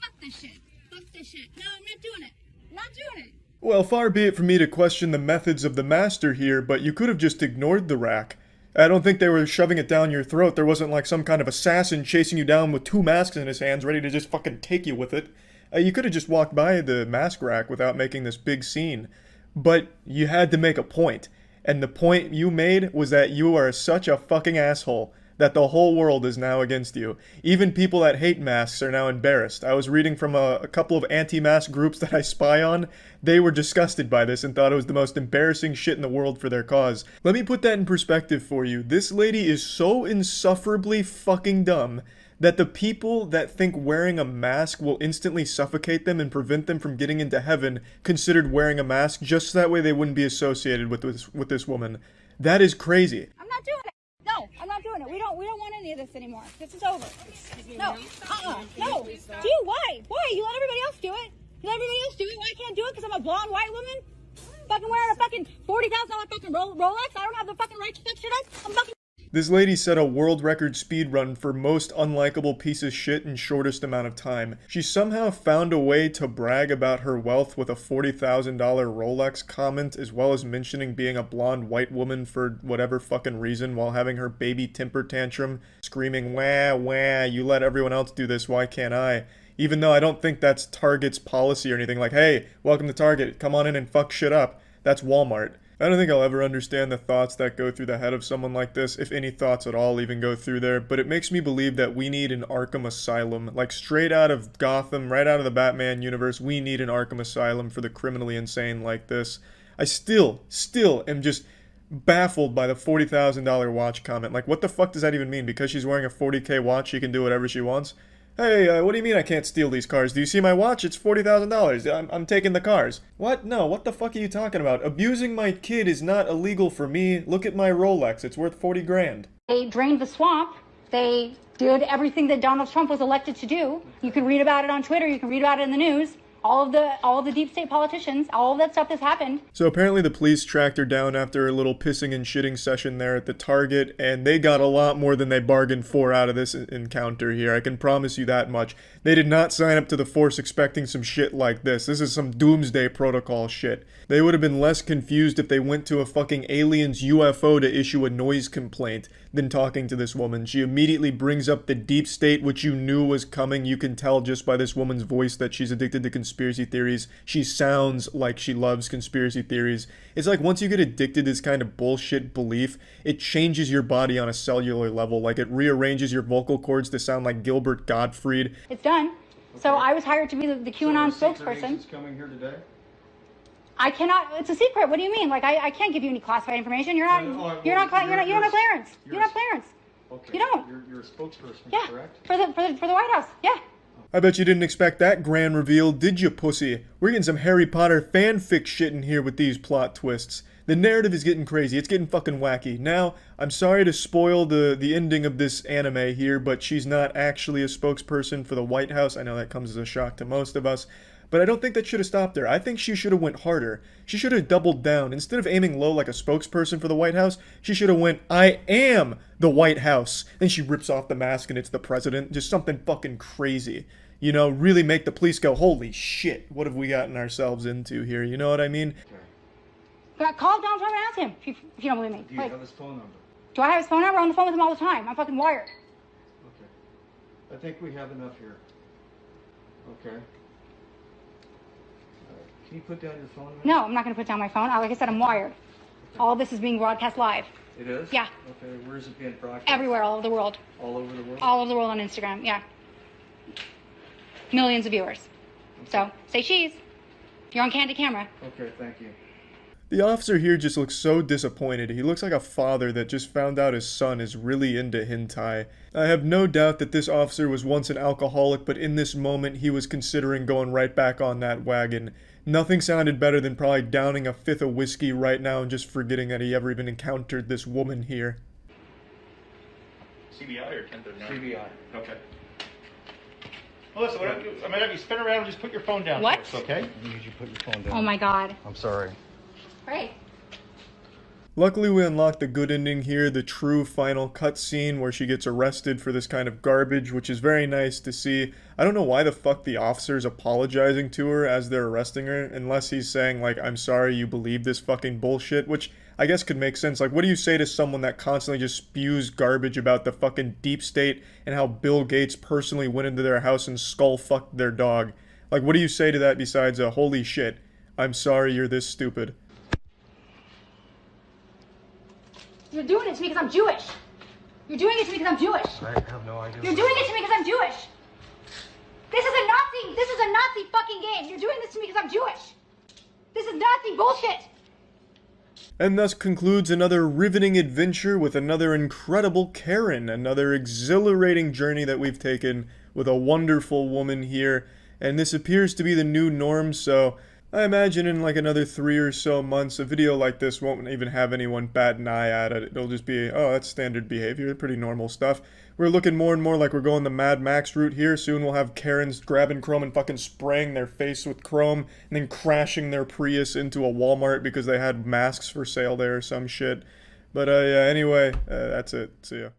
Fuck this shit. Fuck this shit. No, I'm not doing it. I'm not doing it. Well, far be it from me to question the methods of the master here, but you could have just ignored the rack. I don't think they were shoving it down your throat. There wasn't like some kind of assassin chasing you down with 2 masks in his hands, ready to just fucking take you with it. You could have just walked by the mask rack without making this big scene. But you had to make a point. And the point you made was that you are such a fucking asshole that the whole world is now against you. Even people that hate masks are now embarrassed. I was reading from a couple of anti-mask groups that I spy on. They were disgusted by this and thought it was the most embarrassing shit in the world for their cause. Let me put that in perspective for you. This lady is so insufferably fucking dumb that the people that think wearing a mask will instantly suffocate them and prevent them from getting into heaven considered wearing a mask just so that way they wouldn't be associated with this woman. That is crazy. I'm not doing it. No, I'm not doing it. We don't want any of this anymore. This is over. No. No. Do you? Why? Why? You let everybody else do it. You let everybody else do it. Why I can't do it? Because I'm a blonde white woman? Fucking wearing a fucking $40,000 fucking Rolex? I don't have the fucking right to fix shit up. I'm fucking... This lady set a world record speed run for most unlikable piece of shit in shortest amount of time. She somehow found a way to brag about her wealth with a $40,000 Rolex comment, as well as mentioning being a blonde white woman for whatever fucking reason while having her baby temper tantrum, screaming, wah, wah, you let everyone else do this, why can't I? Even though I don't think that's Target's policy or anything like, hey, welcome to Target, come on in and fuck shit up. That's Walmart. I don't think I'll ever understand the thoughts that go through the head of someone like this, if any thoughts at all even go through there, but it makes me believe that we need an Arkham Asylum. Like, straight out of Gotham, right out of the Batman universe, we need an Arkham Asylum for the criminally insane like this. I still am just baffled by the $40,000 watch comment. Like, what the fuck does that even mean? Because she's wearing a $40K watch, she can do whatever she wants? Hey, what do you mean I can't steal these cars? Do you see my watch? It's $40,000. I'm taking the cars. What? No, what the fuck are you talking about? Abusing my kid is not illegal for me. Look at my Rolex. It's worth 40 grand. They drained the swamp. They did everything that Donald Trump was elected to do. You can read about it on Twitter. You can read about it in the news. All of the deep state politicians, all of that stuff has happened. So apparently the police tracked her down after a little pissing and shitting session there at the Target, and they got a lot more than they bargained for out of this encounter here. I can promise you that much. They did not sign up to the force expecting some shit like this. This is some doomsday protocol shit. They would have been less confused if they went to a fucking alien's UFO to issue a noise complaint than talking to this woman. She immediately brings up the deep state, which you knew was coming. You can tell just by this woman's voice that she's addicted to conspiracy theories. She sounds like she loves conspiracy theories. It's like once you get addicted to this kind of bullshit belief, it changes your body on a cellular level. Like it rearranges your vocal cords to sound like Gilbert Gottfried. It's done. Okay. So I was hired to be the QAnon spokesperson. Coming here today? I cannot. It's a secret. What do you mean? Like I can't give you any classified information. You don't have clearance. You don't have clearance. Okay. You don't. You're a spokesperson, yeah, correct? For the White House. Yeah. I bet you didn't expect that grand reveal, did you, pussy? We're getting some Harry Potter fanfic shit in here with these plot twists. The narrative is getting crazy. It's getting fucking wacky. Now, I'm sorry to spoil the ending of this anime here, but she's not actually a spokesperson for the White House. I know that comes as a shock to most of us. But I don't think that should have stopped her. I think she should have went harder. She should have doubled down. Instead of aiming low like a spokesperson for the White House, she should have went, I am the White House. Then she rips off the mask and it's the president. Just something fucking crazy. You know, really make the police go, holy shit, what have we gotten ourselves into here? You know what I mean? Call Donald Trump and ask him if you don't believe me. Do you have his phone number? Do I have his phone number? I'm on the phone with him all the time. I'm fucking wired. Okay. I think we have enough here. Okay. Can you put down your phone? No, I'm not going to put down my phone. Like I said, I'm wired. Okay. All of this is being broadcast live. It is? Yeah. Okay, where is it being broadcast? Everywhere, all over the world. All over the world? All over the world on Instagram, yeah. Millions of viewers. Okay. So, say cheese. You're on candid camera. Okay, thank you. The officer here just looks so disappointed. He looks like a father that just found out his son is really into hentai. I have no doubt that this officer was once an alcoholic, but in this moment he was considering going right back on that wagon. Nothing sounded better than probably downing a fifth of whiskey right now and just forgetting that he ever even encountered this woman here. CBI or 1039? CBI. Okay. Well, listen, I'm gonna have you spin around and just put your phone down What? first, okay? I need you to put your phone down. Oh my god. I'm sorry. Great. Luckily we unlocked the good ending here, the true final cutscene where she gets arrested for this kind of garbage, which is very nice to see. I don't know why the fuck the officer's apologizing to her as they're arresting her, unless he's saying like, I'm sorry you believe this fucking bullshit, which I guess could make sense. Like, what do you say to someone that constantly just spews garbage about the fucking deep state and how Bill Gates personally went into their house and skull-fucked their dog? Like, what do you say to that besides a holy shit, I'm sorry you're this stupid? You're doing it to me because I'm Jewish. You're doing it to me because I'm Jewish. I have no idea. You're doing it to me because I'm Jewish. This is a Nazi fucking game. You're doing this to me because I'm Jewish. This is Nazi bullshit. And thus concludes another riveting adventure with another incredible Karen, another exhilarating journey that we've taken with a wonderful woman here. And this appears to be the new norm, so I imagine in like another 3 or so months, a video like this won't even have anyone bat an eye at it. It'll just be, oh, that's standard behavior, pretty normal stuff. We're looking more and more like we're going the Mad Max route here. Soon we'll have Karens grabbing chrome and fucking spraying their face with chrome and then crashing their Prius into a Walmart because they had masks for sale there or some shit. But yeah, anyway, that's it. See ya.